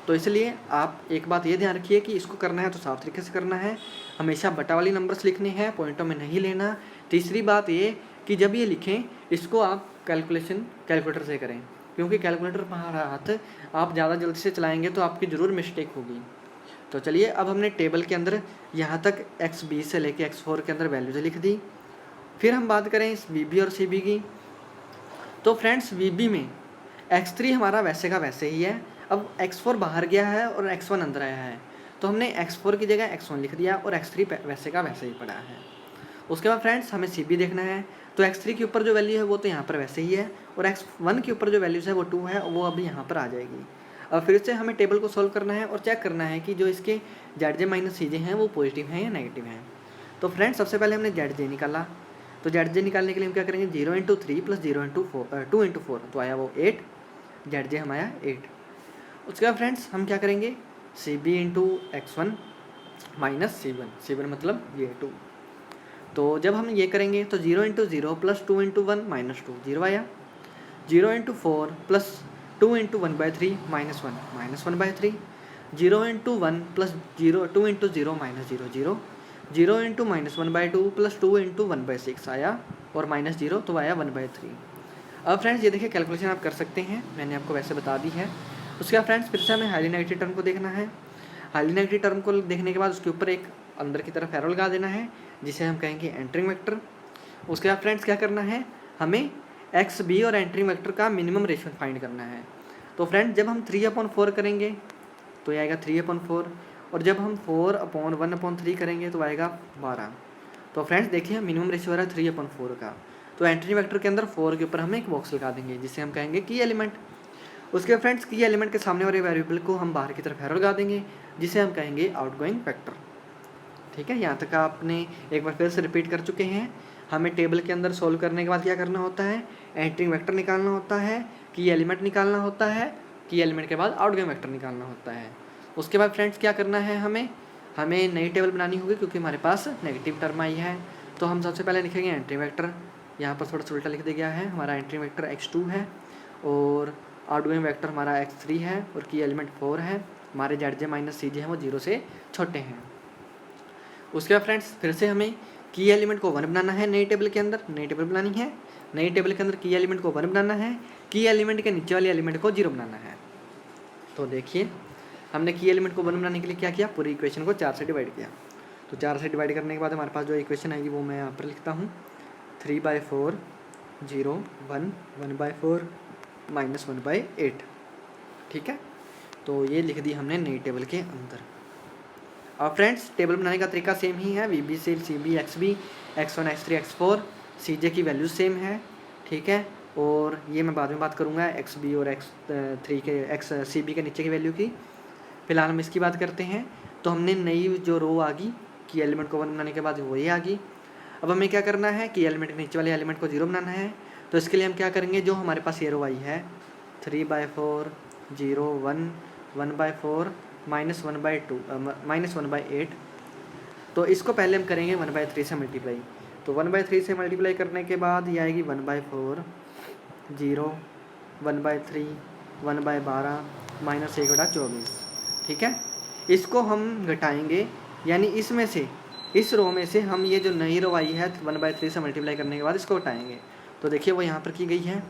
तो इसलिए आप एक बात ये ध्यान रखिए कि इसको करना है तो साफ तरीके से करना है, हमेशा बटा वाली नंबर्स लिखने हैं, पॉइंटों में नहीं लेना। तीसरी बात ये कि जब ये लिखें इसको आप कैलकुलेटर से करें, क्योंकि कैलकुलेटर पर हाथ आप ज़्यादा जल्दी से चलाएँगे तो आपकी ज़रूर मिस्टेक होगी। तो चलिए अब हमने टेबल के अंदर यहाँ तक XB से लेके X4 के अंदर वैल्यूज लिख दी। फिर हम बात करें इस VB और CB की। तो फ्रेंड्स VB में X3 हमारा वैसे का वैसे ही है, अब X4 बाहर गया है और X1 अंदर आया है, तो हमने X4 की जगह X1 लिख दिया और X3 वैसे का वैसे ही पड़ा है। उसके बाद फ्रेंड्स हमें CB देखना है, तो X3 के ऊपर जो वैल्यू है वो तो यहाँ पर वैसे ही है, और X1 के ऊपर जो वैल्यूज़ है वो 2 है, वो अभी यहाँ पर आ जाएगी। अब फिर से हमें टेबल को सॉल्व करना है और चेक करना है कि जो इसके ZJ माइनस CJ हैं वो पॉजिटिव हैं या नेगेटिव हैं। तो फ्रेंड्स सबसे पहले हमने ZJ निकाला, तो ZJ निकालने के लिए हम क्या करेंगे, 0 × 3 + 0 × 4 2 × 4, तो आया वो 8, ZJ हम आया 8। उसके बाद फ्रेंड्स हम क्या करेंगे, CB × X1 - C1 मतलब ये 2। तो जब हम ये करेंगे तो 0 × 0 + 2 × 1 -2, 0 आया। 0 × 4 + 2 × 1/3 -1 1/3, 0 × 1 + 0 2 × 0 -0 0, 0 × -1/2 + 2 × 1/6 आया, और -0 तो आया 1/3। अब फ्रेंड्स ये देखिए कैलकुलेशन आप कर सकते हैं, मैंने आपको वैसे बता दी है। उसके बाद फ्रेंड्स फिर से हमें हाईली नेगेटिव टर्म को देखना है। हाईली नेगेटिव टर्म को देखने के बाद उसके ऊपर एक अंदर की तरफ एरो लगा देना है, जिसे हम कहेंगे एंटरिंग वेक्टर। उसके बाद फ्रेंड्स क्या करना है, हमें XB और एंटरिंग वेक्टर का मिनिमम रेशियो फाइंड करना है। तो फ्रेंड्स जब हम 3/4 करेंगे तो ये आएगा 3/4, और जब हम 4/1/3 करेंगे तो आएगा 12। तो फ्रेंड्स देखिए मिनिमम रेशियो आ रहा है 3/4 का, तो एंटरिंग वेक्टर के अंदर 4 के ऊपर हम एक बॉक्स लगा देंगे, जिसे हम कहेंगे की एलिमेंट। उसके फ्रेंड्स की एलिमेंट के सामने वाले वेरिएबल को हम बाहर की तरफ एरो लगा देंगे, जिसे हम कहेंगे आउटगोइंग वेक्टर। ठीक है, यहाँ तक आपने एक बार फिर से रिपीट कर चुके हैं। हमें टेबल के अंदर सोल्व करने के बाद क्या करना होता है, एंट्रिंग वेक्टर निकालना होता है, की एलिमेंट निकालना होता है, की एलिमेंट के बाद आउटगोइंग वेक्टर निकालना होता है। उसके बाद फ्रेंड्स क्या करना है, हमें नई टेबल बनानी होगी क्योंकि हमारे पास नेगेटिव टर्म आई है। तो हम सबसे पहले लिखेंगे एंट्री वेक्टर, यहाँ पर थोड़ा सा उल्टा लिख दिया गया है। हमारा एंट्री वेक्टर x2 है और आउटगोइंग वेक्टर हमारा x3 है और की एलिमेंट 4 है। हमारे zj माइनस cj हैं वो 0 से छोटे हैं। उसके बाद फ्रेंड्स फिर से हमें की एलिमेंट को 1 बनाना है। नई टेबल के अंदर नई टेबल बनानी है, नई टेबल के अंदर की एलिमेंट को 1 बनाना है, की एलिमेंट के नीचे वाले एलिमेंट को 0 बनाना है। तो देखिए हमने की एलिमेंट को 1 बनाने के लिए क्या किया, पूरी इक्वेशन को 4 से डिवाइड किया। तो 4 से डिवाइड करने के बाद हमारे पास जो इक्वेशन आएगी वो मैं यहाँ पर लिखता हूँ, 3/4 0 1 1/4 -1/8। ठीक है, तो ये लिख दी हमने नई टेबल के अंदर। और फ्रेंड्स टेबल बनाने का तरीका सेम ही है, VB से CB XB X1 X3 X4 CJ की वैल्यू सेम है। ठीक है, और ये मैं बाद में बात करूँगा XB और X3 के CB के नीचे की वैल्यू की। फिलहाल हम इसकी बात करते हैं। तो हमने नई जो रो आ गई कि एलिमेंट को 1 बनाने के बाद वो ये आ गई। अब हमें क्या करना है कि एलिमेंट के नीचे वाले एलिमेंट को 0 बनाना है। तो इसके लिए हम क्या करेंगे, जो हमारे पास ये रो आई है 3/4 0 1 1/4 -1/2 -1/8, तो इसको पहले हम करेंगे 1/3 से मल्टीप्लाई। तो 1/3 से मल्टीप्लाई करने के बाद ये आएगी 1/4 0 1/3 1/12 -1/24। ठीक है, इसको हम घटाएंगे, यानी इसमें से इस रो में से हम ये जो नई रो आई है 1/3 से मल्टीप्लाई करने के बाद इसको घटाएंगे। तो देखिए वो यहाँ पर की गई है,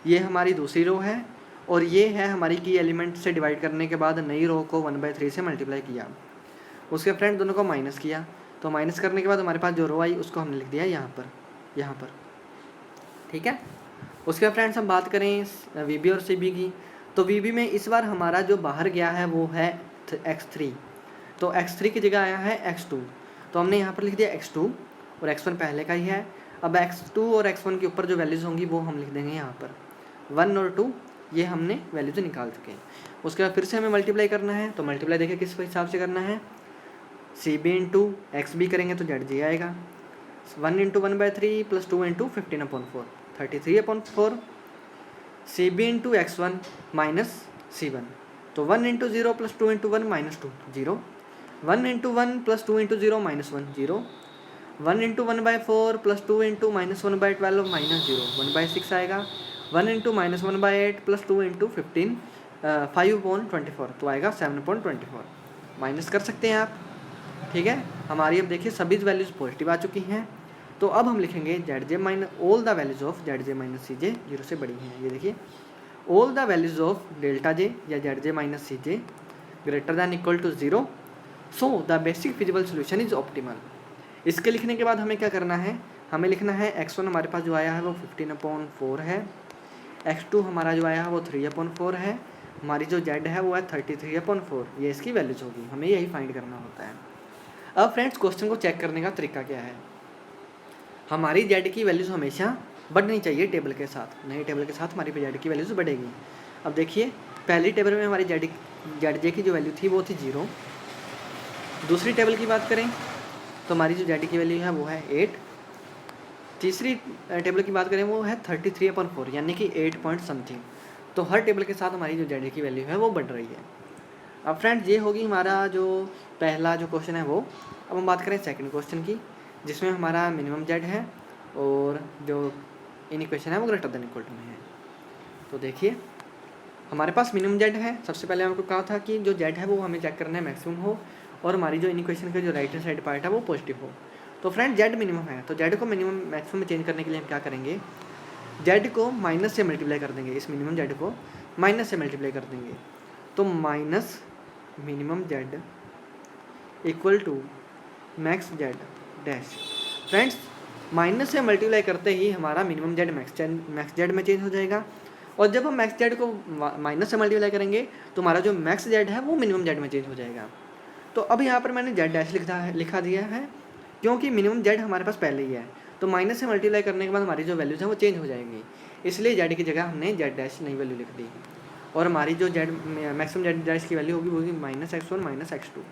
ये हमारी दूसरी रो है और ये है हमारी की एलिमेंट से डिवाइड करने के बाद नई रो को 1/3 से मल्टीप्लाई किया। उसके फ्रेंड दोनों को माइनस किया, तो माइनस करने के बाद हमारे पास जो रो आई उसको हमने लिख दिया यहाँ पर। ठीक है, उसके बाद फ्रेंड्स हम बात करें VB और CB की। तो VB में इस बार हमारा जो बाहर गया है वो है x3, तो x3 की जगह आया है x2। तो हमने यहाँ पर लिख दिया x2 और x1 पहले का ही है। अब x2 और x1 के ऊपर जो वैल्यूज़ होंगी वो हम लिख देंगे यहाँ पर 1 और 2, ये हमने वैल्यूज़ निकाल चुके हैं। उसके बाद फिर से हमें मल्टीप्लाई करना है। तो मल्टीप्लाई देखिए किस हिसाब से करना है, CB इंटू XB करेंगे तो ZJ आएगा, 1 into 1/3 + 2 into 15/4 33/4, CB into X1 minus C1। तो 1 into 0 + 2 into 1 -2 0, 1 into 1 + 2 into 0 -1 0, 1 into 1/4 + 2 into -1/12 -0 1/6 आएगा, 1 इंटू -1/8 + 2 इंटू 15 5/24, तो आएगा 7/24। माइनस कर सकते हैं आप। ठीक है, हमारी अब देखिए सभी वैल्यूज़ पॉजिटिव आ चुकी हैं। तो अब हम लिखेंगे ZJ minus all the values of ZJ minus CJ 0 से बड़ी हैं। ये देखिए all the values of ΔJ या ZJ minus CJ greater than equal to 0, so the basic feasible solution is optimal. इसके लिखने के बाद हमें क्या करना है, हमें लिखना है x1 हमारे पास जो आया है वो 15/4 है, x2 हमारा जो आया है वो 3/4 है, हमारी जो z है वो है 33/4, ये इसकी वैल्यूज होगी, हमें यही फाइंड करना होता है। अब फ्रेंड्स क्वेश्चन को चेक करने का तरीका क्या है, हमारी z की वैल्यूज़ हमेशा बढ़नी चाहिए टेबल के साथ, नई टेबल के साथ हमारी z की वैल्यूज़ बढ़ेगी। अब देखिए पहली टेबल में हमारी ZJ की जो वैल्यू थी वो थी 0। दूसरी टेबल की बात करें तो हमारी जो Z की वैल्यू है वो है 8। तीसरी टेबल की बात करें वो है 33/4 यानी कि 8 पॉइंट समथिंग। तो हर टेबल के साथ हमारी जो Z की वैल्यू है वो बढ़ रही है। अब फ्रेंड्स ये होगी हमारा जो पहला जो क्वेश्चन है वो। अब हम बात करें सेकंड क्वेश्चन की, जिसमें हमारा मिनिमम Z है और जो इन इक्वेशन है वो ग्रेटर देन इक्वल टू में है। तो देखिए हमारे पास मिनिमम Z है। सबसे पहले हमको कहा था कि जो Z है वो हमें चेक करना है मैक्सिमम हो और हमारी जो इन इक्वेशन का जो राइट हैंड साइड पार्ट है वो पॉजिटिव हो। तो फ्रेंड Z मिनिमम है, तो Z को मिनिमम मैक्सिमम में चेंज करने के लिए हम क्या करेंगे, Z को माइनस से मल्टीप्लाई कर देंगे, इस मिनिमम Z को माइनस से मल्टीप्लाई कर देंगे। तो minus minimum Z equal to max Z dash. Friends minus से मल्टीप्लाई करते ही हमारा मिनिमम Z मैक्स Z में चेंज हो जाएगा, और जब हम मैक्स Z को माइनस से मल्टीप्लाई करेंगे तो हमारा जो मैक्स Z है वो मिनिमम Z में चेंज हो जाएगा। तो अब यहाँ पर मैंने Z डैश लिखा दिया है क्योंकि मिनिमम Z हमारे पास पहले ही है, तो माइनस से मल्टीप्लाई करने के बाद हमारी जो वैल्यूज़ हैं वो चेंज हो जाएंगी, इसलिए Z की जगह हमने Z डैश नई वैल्यू लिख दी। और हमारी जो मैक्सिमम Z डैश की वैल्यू होगी वो होगी -x1 -x2।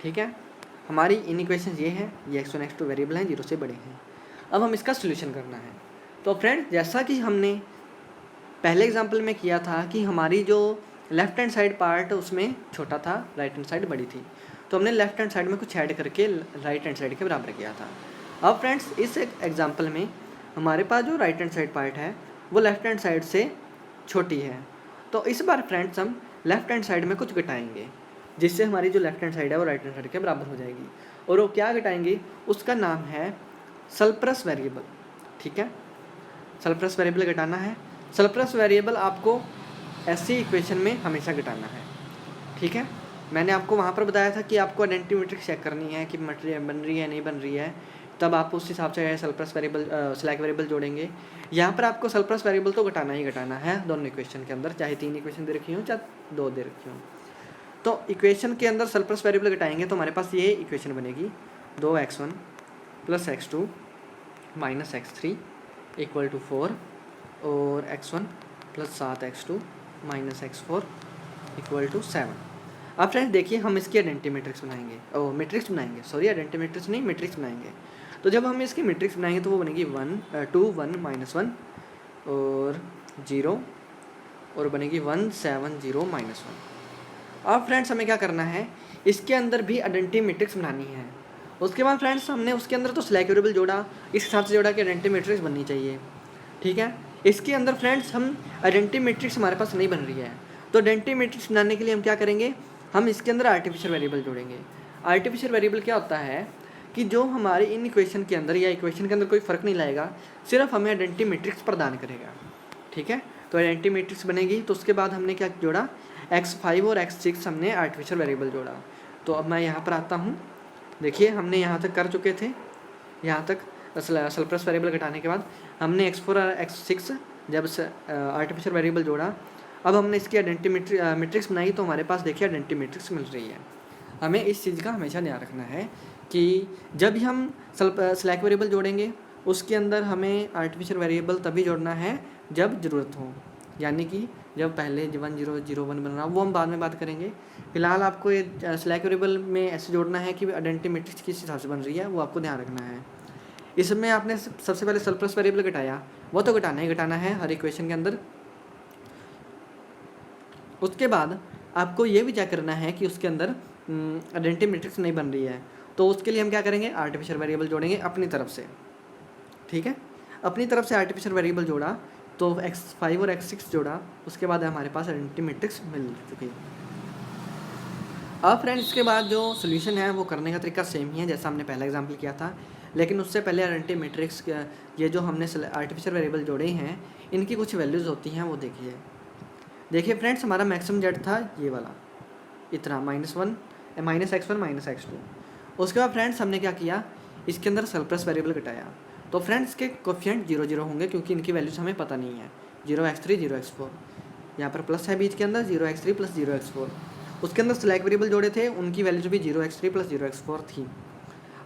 ठीक है, हमारी इन इक्वेशन ये है, ये x1 x2 वेरिएबल हैं, 0 से बड़े हैं। अब हम इसका सोल्यूशन करना है। तो फ्रेंड्स जैसा कि हमने पहले एग्जांपल में किया था कि हमारी जो लेफ्ट हैंड साइड पार्ट उसमें छोटा था, राइट हैंड साइड बड़ी थी, तो हमने लेफ्ट हैंड साइड में कुछ ऐड करके राइट हैंड साइड के बराबर किया था। अब फ्रेंड्स इस एग्जांपल में हमारे पास जो राइट हैंड साइड पार्ट है वो लेफ्ट हैंड साइड से छोटी है, तो इस बार फ्रेंड्स हम लेफ्ट हैंड साइड में कुछ घटाएंगे, जिससे हमारी जो लेफ्ट हैंड साइड है वो राइट हैंड साइड के बराबर हो जाएगी। और वो क्या घटाएंगे, उसका नाम है सरप्लस वेरिएबल। ठीक है, सरप्लस वेरिएबल घटाना है। सरप्लस वेरिएबल आपको ऐसी इक्वेशन में हमेशा घटाना है। ठीक है, मैंने आपको वहाँ पर बताया था कि आपको आइडेंटिटी मैट्रिक्स चेक करनी है कि मटेरियल बन रही है नहीं बन रही है, तब आप उस हिसाब से सरप्लस वेरिएबल स्लैक वेरिएबल जोड़ेंगे। यहाँ पर आपको सरप्लस वेरिएबल तो घटाना ही घटाना है दोनों इक्वेशन के अंदर, चाहे 3 इक्वेशन दे रखी हो चाहे 2 दे रखी हो। तो इक्वेशन के अंदर सरप्लस वेरिएबल घटाएंगे तो हमारे पास ये इक्वेशन बनेगी 2x1 + x2 - x3 = 4 और x1 + 7x2 - x4 = 7। अब फ्रेंड्स देखिए हम इसकी आइडेंटिटी मैट्रिक्स बनाएंगे, मैट्रिक्स बनाएंगे, सॉरी आइडेंटिटी मैट्रिक्स नहीं, मैट्रिक्स बनाएंगे। तो जब हम इसकी मैट्रिक्स बनाएंगे तो वो बनेगी 1 2 1 -1 और 0 और बनेगी 1 7 0 -1। अब फ्रेंड्स हमें क्या करना है, इसके अंदर भी आइडेंटिटी मैट्रिक्स बनानी है। उसके बाद फ्रेंड्स हमने उसके अंदर तो स्लैक वेरिएबल जोड़ा, इस हिसाब से जोड़ा कि आइडेंटिटी मैट्रिक्स बननी चाहिए। ठीक है, इसके अंदर फ्रेंड्स हम आइडेंटिटी मैट्रिक्स हमारे पास नहीं बन रही है, तो आइडेंटिटी मैट्रिक्स बनाने के लिए हम क्या करेंगे, हम इसके अंदर आर्टिफिशियल वेरिएबल जोड़ेंगे। आर्टिफिशियल वेरिएबल क्या होता है कि जो हमारे इन इक्वेशन के अंदर या इक्वेशन के अंदर कोई फ़र्क नहीं लाएगा, सिर्फ हमें आइडेंटिटी मैट्रिक्स प्रदान करेगा। ठीक है, तो आइडेंटिटी मैट्रिक्स बनेगी। तो उसके बाद हमने क्या जोड़ा, x5 और x6 हमने आर्टिफिशियल वेरिएबल जोड़ा। तो अब मैं यहाँ पर आता हूँ, देखिए हमने यहाँ तक कर चुके थे, यहाँ तक सरप्लस वेरिएबल घटाने के बाद हमने x4 और x6 जब आर्टिफिशियल वेरिएबल जोड़ा, अब हमने इसकी आइडेंटिटी मैट्रिक्स बनाई तो हमारे पास देखिए आइडेंटिटी मैट्रिक्स मिल रही है। हमें इस चीज़ का हमेशा ध्यान रखना है कि जब भी हम स्लैक वेरिएबल जोड़ेंगे उसके अंदर हमें आर्टिफिशियल वेरिएबल तभी जोड़ना है जब ज़रूरत हो, यानी कि जब पहले 1 0 0 1 बन रहा, वो हम बाद में बात करेंगे। फिलहाल आपको ये स्लैक वेरिएबल में ऐसे जोड़ना है कि आइडेंटिटी मैट्रिक्स किस हिसाब से बन रही है वो आपको ध्यान रखना है। इसमें आपने सबसे पहले सरप्लस वेरिएबल घटाया, वो तो घटाना ही घटाना है हर इक्वेशन के अंदर। उसके बाद आपको ये भी चेक करना है कि उसके अंदर आइडेंटिटी मैट्रिक्स नहीं बन रही है, तो उसके लिए हम क्या करेंगे, आर्टिफिशियल वेरिएबल जोड़ेंगे अपनी तरफ से। ठीक है, अपनी तरफ से आर्टिफिशियल वेरिएबल जोड़ा तो x5 और x6 जोड़ा, उसके बाद हमारे पास आइडेंटिटी मैट्रिक्स मिल चुकी। अब फ्रेंड्स इसके बाद जो सोल्यूशन है वो करने का तरीका सेम ही है जैसा हमने पहला एग्जाम्पल किया था, लेकिन उससे पहले आइडेंटिटी मैट्रिक्स ये जो हमने आर्टिफिशियल वेरिएबल जोड़े हैं इनकी कुछ वैल्यूज़ होती हैं, वो देखिए फ्रेंड्स हमारा मैक्सिमम जेड था ये वाला इतना -1 -x1 -x2। उसके बाद फ्रेंड्स हमने क्या किया, इसके अंदर सरप्लस वेरिएबल घटाया, तो फ्रेंड्स के कोफिशिएंट 0 0 होंगे क्योंकि इनकी वैल्यूज हमें पता नहीं है। 0x3 0x4, यहाँ पर प्लस है बीच के अंदर 0x3 + 0x4। उसके अंदर स्लैक वेरिएबल जोड़े थे उनकी वैल्यूज भी 0x3 + 0x4 थी।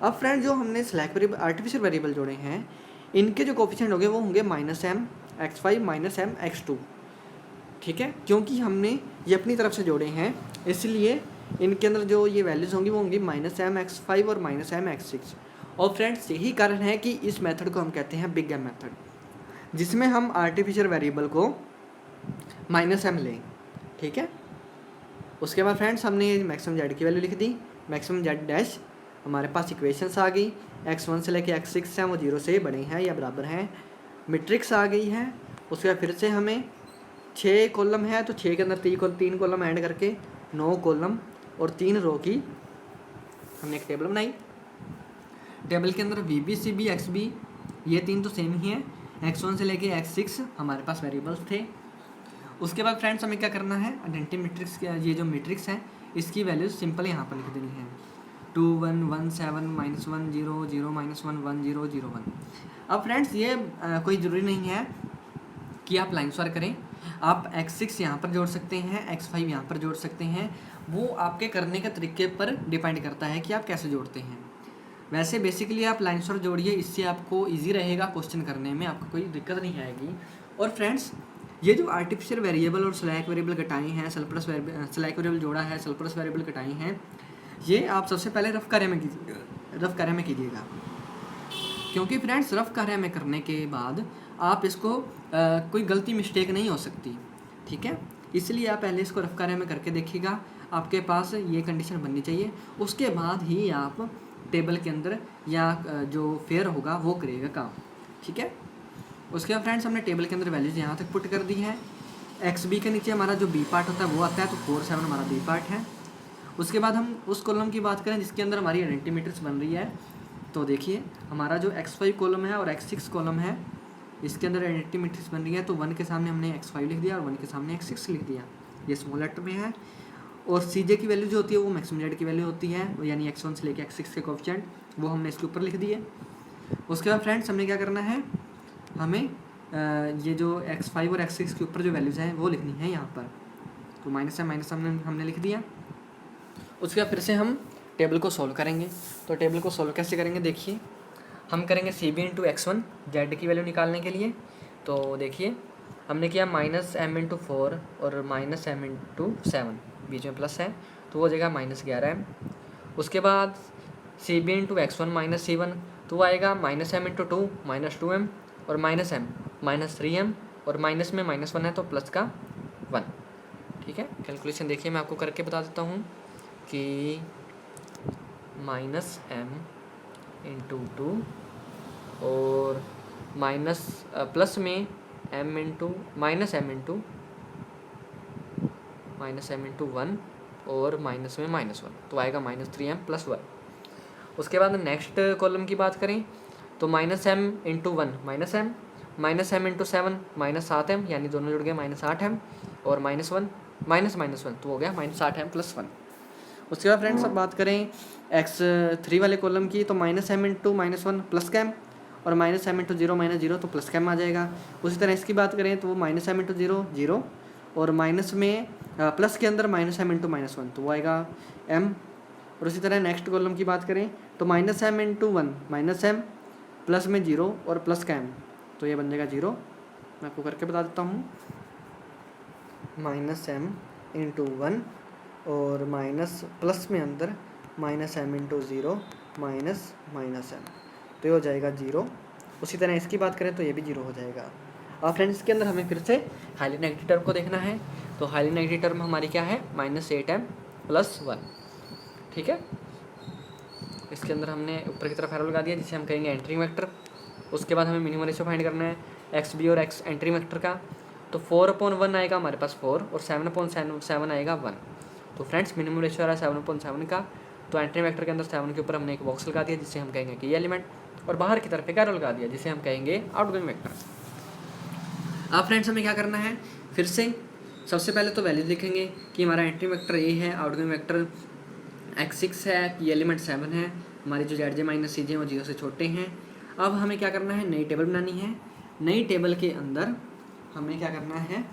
अब फ्रेंड्स जो हमने स्लैक वेरिएबल आर्टिफिशियल वेरिएबल जोड़े हैं इनके जो कोफिशिएंट होंगे वो होंगे -m x5 -m x2। ठीक है, क्योंकि हमने ये अपनी तरफ से जोड़े हैं इसलिए इनके अंदर जो ये वैल्यूज़ होंगी वो होंगी -m x5 और -m x6। और फ्रेंड्स यही कारण है कि इस मेथड को हम कहते हैं बिग एम मेथड, जिसमें हम आर्टिफिशियल वेरिएबल को -m लें। ठीक है, उसके बाद फ्रेंड्स हमने मैक्सिमम जेड की वैल्यू लिख दी, मैक्सिमम जेड डैश, हमारे पास इक्वेशंस आ गई, x1 से लेके x6 हैं वो 0 से बड़े हैं या बराबर हैं, मैट्रिक्स आ गई है। उसके बाद फिर से हमें 6 कॉलम है तो 6 के अंदर 3 कॉलम ऐड करके 9 कॉलम और 3 रो की हमने एक टेबल बनाई। टेबल के अंदर V B C B X B ये 3 तो सेम ही है, x1 से लेके x6 हमारे पास वेरिएबल्स थे। उसके बाद फ्रेंड्स हमें क्या करना है, आइडेंटिटी मैट्रिक्स ये जो मैट्रिक्स है इसकी वैल्यूज सिंपल यहाँ पर लिख देनी है, 2 1 1 7 -1 0 0 -1 1 0 0 1। अब फ्रेंड्स ये कोई ज़रूरी नहीं है कि आप लाइन स्वार करें, आप x6 यहाँ पर जोड़ सकते हैं, x5 यहाँ पर जोड़ सकते हैं, वो आपके करने के तरीके पर डिपेंड करता है कि आप कैसे जोड़ते हैं। वैसे बेसिकली आप लाइन स्वार जोड़िए, इससे आपको इजी रहेगा क्वेश्चन करने में, आपको कोई दिक्कत नहीं आएगी। और फ्रेंड्स ये जो आर्टिफिशियल वेरिएबल और स्लैक वेरिएबल घटाए हैं, स्लैक वेरिएबल जोड़ा है, सरप्लस वेरिएबल घटाए हैं, ये आप सबसे पहले रफ कार्य में कीजिएगा, क्योंकि फ्रेंड्स रफ कार्य में करने के बाद आप इसको कोई गलती मिस्टेक नहीं हो सकती, ठीक है। इसलिए आप पहले इसको रफ कार्य में करके देखिएगा, आपके पास ये कंडीशन बननी चाहिए। उसके बाद ही आप टेबल के अंदर या जो फेयर होगा वो करिएगा काम, ठीक है। उसके बाद फ्रेंड्स हमने टेबल के अंदर वैल्यूज यहाँ तक पुट कर दी है। एक्स बी के नीचे हमारा जो बी पार्ट होता है वो आता है, तो 4 7 हमारा बी पार्ट है। उसके बाद हम उस कॉलम की बात करें जिसके अंदर हमारी आइडेंटिटी मैट्रिक्स बन रही है, तो देखिए हमारा जो x5 कॉलम है और x6 कॉलम है, इसके अंदर आइडेंटिटी मैट्रिक्स बन रही है। तो 1 के सामने हमने x5 लिख दिया और 1 के सामने x6 लिख दिया, ये स्मॉल लेटर में है। और CJ की वैल्यू जो होती है वो मैक्सिमम जेड की वैल्यू होती है, यानी x1 से लेकर x6 के कोएफिशिएंट, वो हमने इसके ऊपर लिख दिए। उसके बाद फ्रेंड्स हमने क्या करना है, हमें ये जो x5 और x6 के ऊपर जो वैल्यूज़ हैं वो लिखनी है यहाँ पर। तो माइनस है, माइनस हमने लिख दिया। उसके बाद फिर से हम टेबल को सॉल्व करेंगे। तो टेबल को सॉल्व कैसे करेंगे, देखिए हम करेंगे CB इंटू x1 जेड की वैल्यू निकालने के लिए। तो देखिए हमने किया -m/4 और -m/7, बीच में प्लस है तो वो हो जाएगा -11m। उसके बाद CB इंटू x1 -C1, तो वो आएगा -m/2 -2m और -m -3m और माइनस में -1 है तो प्लस का 1, ठीक है। कैलकुलेशन देखिए मैं आपको करके बता देता हूँ कि -m/2 और प्लस में -m/1 और माइनस में -1, तो आएगा -3m + 1। उसके बाद नेक्स्ट कॉलम की बात करें तो -m × 1 -m -m × 7 -7m, यानी दोनों जुड़ गए -8m और -1 -1, तो हो गया -8m + 1। उसके बाद फ्रेंड्स अब बात करें x3 वाले कॉलम की, तो -m × -1 प्लस कैम और -m × 0 -0, तो प्लस कैम आ जाएगा। उसी तरह इसकी बात करें तो -m × 0 0 और माइनस में प्लस के अंदर -m × -1, तो वो आएगा m। और उसी तरह नेक्स्ट कॉलम की बात करें तो -m × 1 -m प्लस में 0 और प्लस का m, तो ये बन जाएगा 0। मैं आपको करके बता देता हूँ, -m × 1 और माइनस प्लस में अंदर -m × 0 -m, तो ये हो जाएगा 0। उसी तरह इसकी बात करें तो ये भी 0 हो जाएगा। अब फ्रेंड्स इसके अंदर हमें फिर से हाईली नेगेटिव टर्म को देखना है। तो हाईली नेगेटिव टर्म हमारी क्या है, -8m + 1, ठीक है। इसके अंदर हमने ऊपर की तरफ एरो लगा दिया जिसे हम कहेंगे एंट्रिंग वेक्टर। उसके बाद हमें मिनिमम रेशियो फाइंड करना है XB और X एंट्रिंग वेक्टर का। तो 4/1 आएगा हमारे पास 4 और 7/7 आएगा 1। तो फ्रेंड्स मिनिमम रेशियो आ रहा है 7/7 का, तो एंट्री वेक्टर के अंदर 7 के ऊपर हमने एक बॉक्स लगा दिया जिसे हम कहेंगे की एलिमेंट, और बाहर की तरफ एक एरो लगा दिया जिसे हम कहेंगे आउटगोइंग वेक्टर। अब फ्रेंड्स हमें क्या करना है, फिर से सबसे पहले तो वैल्यू लिखेंगे कि हमारा एंट्री वेक्टर ए है, आउटगोइंग वेक्टर x6 है, की एलिमेंट 7 है, हमारी जो ZJ - CJ वो 0 से छोटे हैं। अब हमें क्या करना है, नई टेबल बनानी है। नई टेबल के अंदर हमें क्या करना है,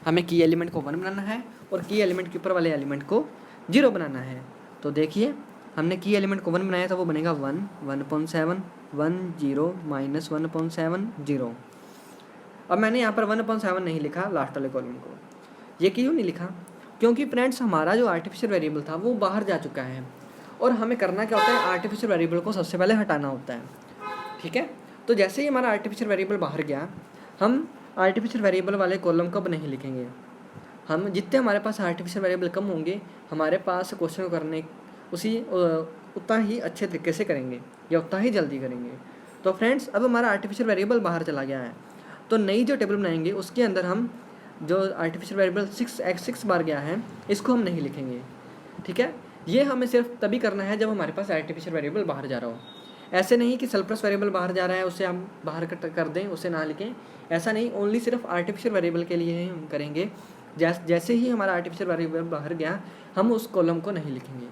हमें की एलिमेंट को 1 बनाना है और की एलिमेंट के ऊपर वाले एलिमेंट को 0 बनाना है। तो देखिए हमने की एलिमेंट को 1 बनाया था, वो बनेगा 1 1/7 1 0 -1/7 0। अब मैंने यहाँ पर 1/7 नहीं लिखा लास्ट वाले कॉलम को। ये क्यों नहीं लिखा, क्योंकि फ्रेंड्स हमारा जो आर्टिफिशियल वेरिएबल था वो बाहर जा चुका है और हमें करना क्या होता है, आर्टिफिशियल वेरिएबल को सबसे पहले हटाना होता है, ठीक है। तो जैसे ही हमारा आर्टिफिशियल वेरिएबल बाहर गया, हम आर्टिफिशियल वेरिएबल वाले कॉलम को अब नहीं लिखेंगे। हम जितने हमारे पास आर्टिफिशियल वेरिएबल कम होंगे, हमारे पास क्वेश्चन को करने उतना ही अच्छे तरीके से करेंगे या उतना ही जल्दी करेंगे। तो फ्रेंड्स अब हमारा आर्टिफिशियल वेरिएबल बाहर चला गया है, तो नई जो टेबल बनाएंगे उसके अंदर हम जो आर्टिफिशियल वेरिएबल 6 बार गया है इसको हम नहीं लिखेंगे, ठीक है। ये हमें सिर्फ तभी करना है जब हमारे पास आर्टिफिशियल वेरिएबल बाहर जा रहा हो। ऐसे नहीं कि सरप्लस वेरिएबल बाहर जा रहा है उसे हम बाहर कर दें, उसे ना लिखें, ऐसा नहीं। ओनली सिर्फ आर्टिफिशियल वेरिएबल के लिए ही हम करेंगे। जैसे ही हमारा आर्टिफिशियल वेरिएबल बाहर गया, हम उस कॉलम को नहीं लिखेंगे।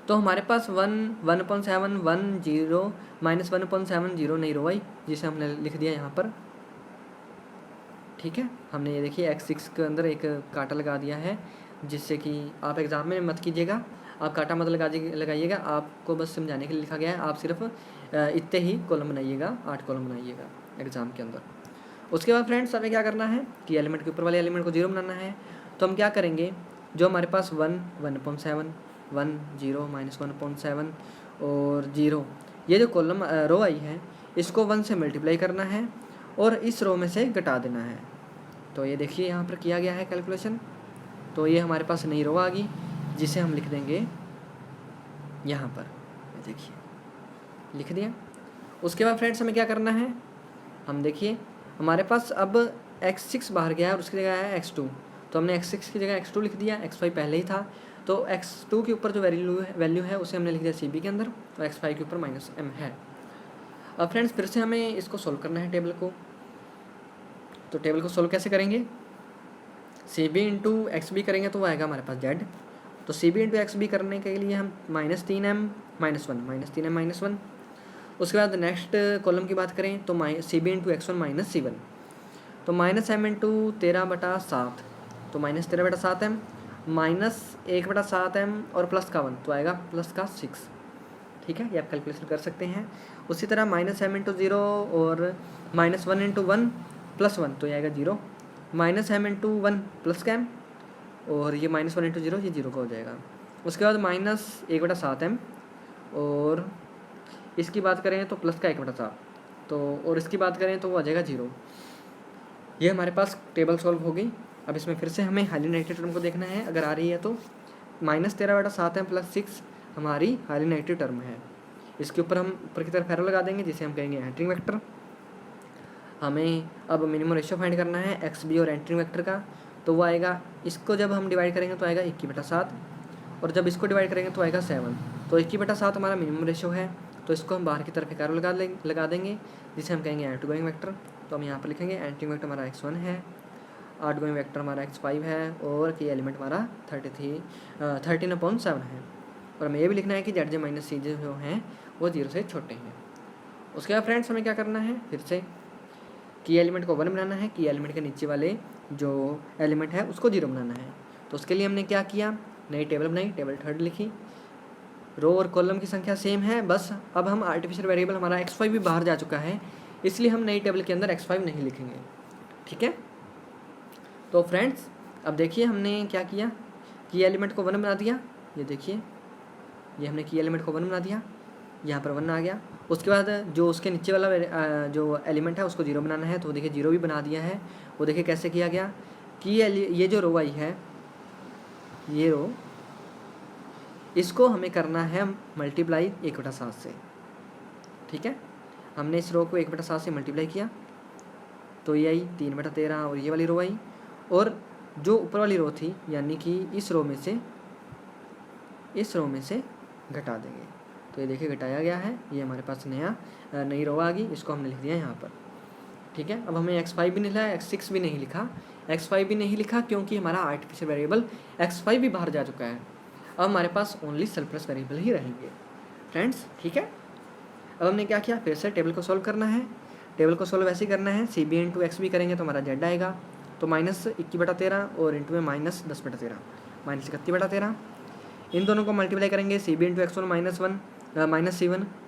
तो हमारे पास 1 1/7 1 0 -1/7 0 नहीं रोवाई, जिसे हमने लिख दिया यहाँ पर, ठीक है। हमने ये देखिए x6 के अंदर एक कांटा लगा दिया है, जिससे कि आप एग्ज़ाम में मत कीजिएगा, आप कांटा मत लगाइएगा, आपको बस समझाने के लिए लिखा गया है। आप सिर्फ इतने ही कॉलम बनाइएगा, 8 कॉलम बनाइएगा एग्ज़ाम के अंदर। उसके बाद फ्रेंड्स हमें क्या करना है कि एलिमेंट के ऊपर वाले एलिमेंट को 0 बनाना है। तो हम क्या करेंगे, जो हमारे पास 1 1/7 1 0 -1.7 और 0। ये जो कॉलम रो आई है इसको 1 से मल्टीप्लाई करना है और इस रो में से घटा देना है। तो ये देखिए यहाँ पर किया गया है कैलकुलेशन। तो ये हमारे पास नई रो आ गई जिसे हम लिख देंगे यहाँ पर, देखिए लिख दिया। उसके बाद फ्रेंड्स हमें क्या करना है, हम देखिए हमारे पास अब x6 बाहर गया है और उसकी जगह है x2। तो हमने x6 की जगह x2 लिख दिया, x5 पहले ही था। तो x2 के ऊपर जो वैल्यू है उसे हमने लिख दिया CB के अंदर और x5 के ऊपर -m है। अब फ्रेंड्स फिर से हमें इसको सोल्व करना है टेबल को। तो टेबल को सोल्व कैसे करेंगे, CB इंटू XB करेंगे तो वो आएगा हमारे पास Z। तो CB इंटू XB करने के लिए हम -3m -1 उसके बाद नेक्स्ट कॉलम की बात करें तो CB इंटू X1 -C1। तो -m इंटू 13/7 तो -13/7m -1/7m और प्लस का 1 तो आएगा प्लस का 6। ठीक है, ये आप कैलकुलेशन कर सकते हैं। उसी तरह -m इंटू 0 और -1 इंटू 1 प्लस 1 तो ये आएगा 0, -m इंटू 1 प्लस का m और ये -1 इंटू 0 ये 0 का हो जाएगा। उसके बाद -1/7m और इसकी बात करें तो प्लस का 1/7 तो और इसकी बात करें तो वो आ जाएगा 0। ये हमारे पास टेबल सॉल्व हो गई। अब इसमें फिर से हमें हाईली नेगेटिव टर्म को देखना है, अगर आ रही है तो -13/7m प्लस 6 हमारी हाईली नेगेटिव टर्म है। इसके ऊपर हम ऊपर की तरफ एरो लगा देंगे जिसे हम कहेंगे एंटरिंग वेक्टर। हमें अब मिनिमम रेशियो फाइंड करना है XB और एंटरिंग वेक्टर का। तो वो आएगा, इसको जब हम डिवाइड करेंगे तो आएगा 21/7 और जब इसको डिवाइड करेंगे तो आएगा 7। तो 21/7 हमारा मिनिमम रेशियो है। तो इसको हम बाहर की तरफ एक एरो लगा देंगे जिसे हम कहेंगे आउटगोइंग वेक्टर। तो हम यहाँ पर लिखेंगे एंटरिंग वेक्टर हमारा x1 है, आउटगोइंग वेक्टर हमारा x5 है और की एलिमेंट हमारा 13/7 है। और हमें ये भी लिखना है कि ZJ माइनस CJ जो हैं वो 0 से छोटे हैं। उसके बाद फ्रेंड्स हमें क्या करना है, फिर से की एलिमेंट को 1 बनाना है, की एलिमेंट के नीचे वाले जो एलिमेंट है उसको 0 बनाना है। तो उसके लिए हमने क्या किया, नई टेबल बनाई, टेबल थर्ड लिखी। रो और कॉलम की संख्या सेम है, बस अब हम आर्टिफिशियल वेरिएबल हमारा x5 भी बाहर जा चुका है, इसलिए हम नई टेबल के अंदर x5 नहीं लिखेंगे। ठीक है, तो फ्रेंड्स अब देखिए हमने क्या किया, की एलिमेंट को 1 बना दिया। ये देखिए ये हमने की एलिमेंट को 1 बना दिया, यहाँ पर 1 आ गया। उसके बाद जो उसके नीचे वाला जो एलिमेंट है उसको 0 बनाना है। तो देखिए 0 भी बना दिया है। वो देखिए कैसे किया गया कि ये जो रो आई है, ये रो, इसको हमें करना है मल्टीप्लाई 1/7 से। ठीक है, हमने इस रो को 1/7 से मल्टीप्लाई किया तो ये आई 3/13 और ये वाली रो आई। और जो ऊपर वाली रो थी यानी कि इस रो में से घटा देंगे। तो ये देखिए घटाया गया है, ये हमारे पास नई रो आ गई, इसको हमने लिख दिया यहाँ पर। ठीक है, अब हमें x5 भी नहीं लिखा, x6 भी नहीं लिखा, x5 भी नहीं लिखा क्योंकि हमारा आर्टिफिशियल वेरिएबल x5 भी बाहर जा चुका है। अब हमारे पास ओनली सरप्लस वेरिएबल ही रहेंगे फ्रेंड्स। ठीक है, अब हमने क्या किया, फिर से टेबल को सॉल्व करना है। टेबल को सॉल्व ऐसे ही करना है, CB इंटू XB करेंगे तो हमारा Z आएगा। तो -21/13 और इंटू में -10/13 -31/13। इन दोनों को मल्टीप्लाई करेंगे, CB इंटू X1 -C1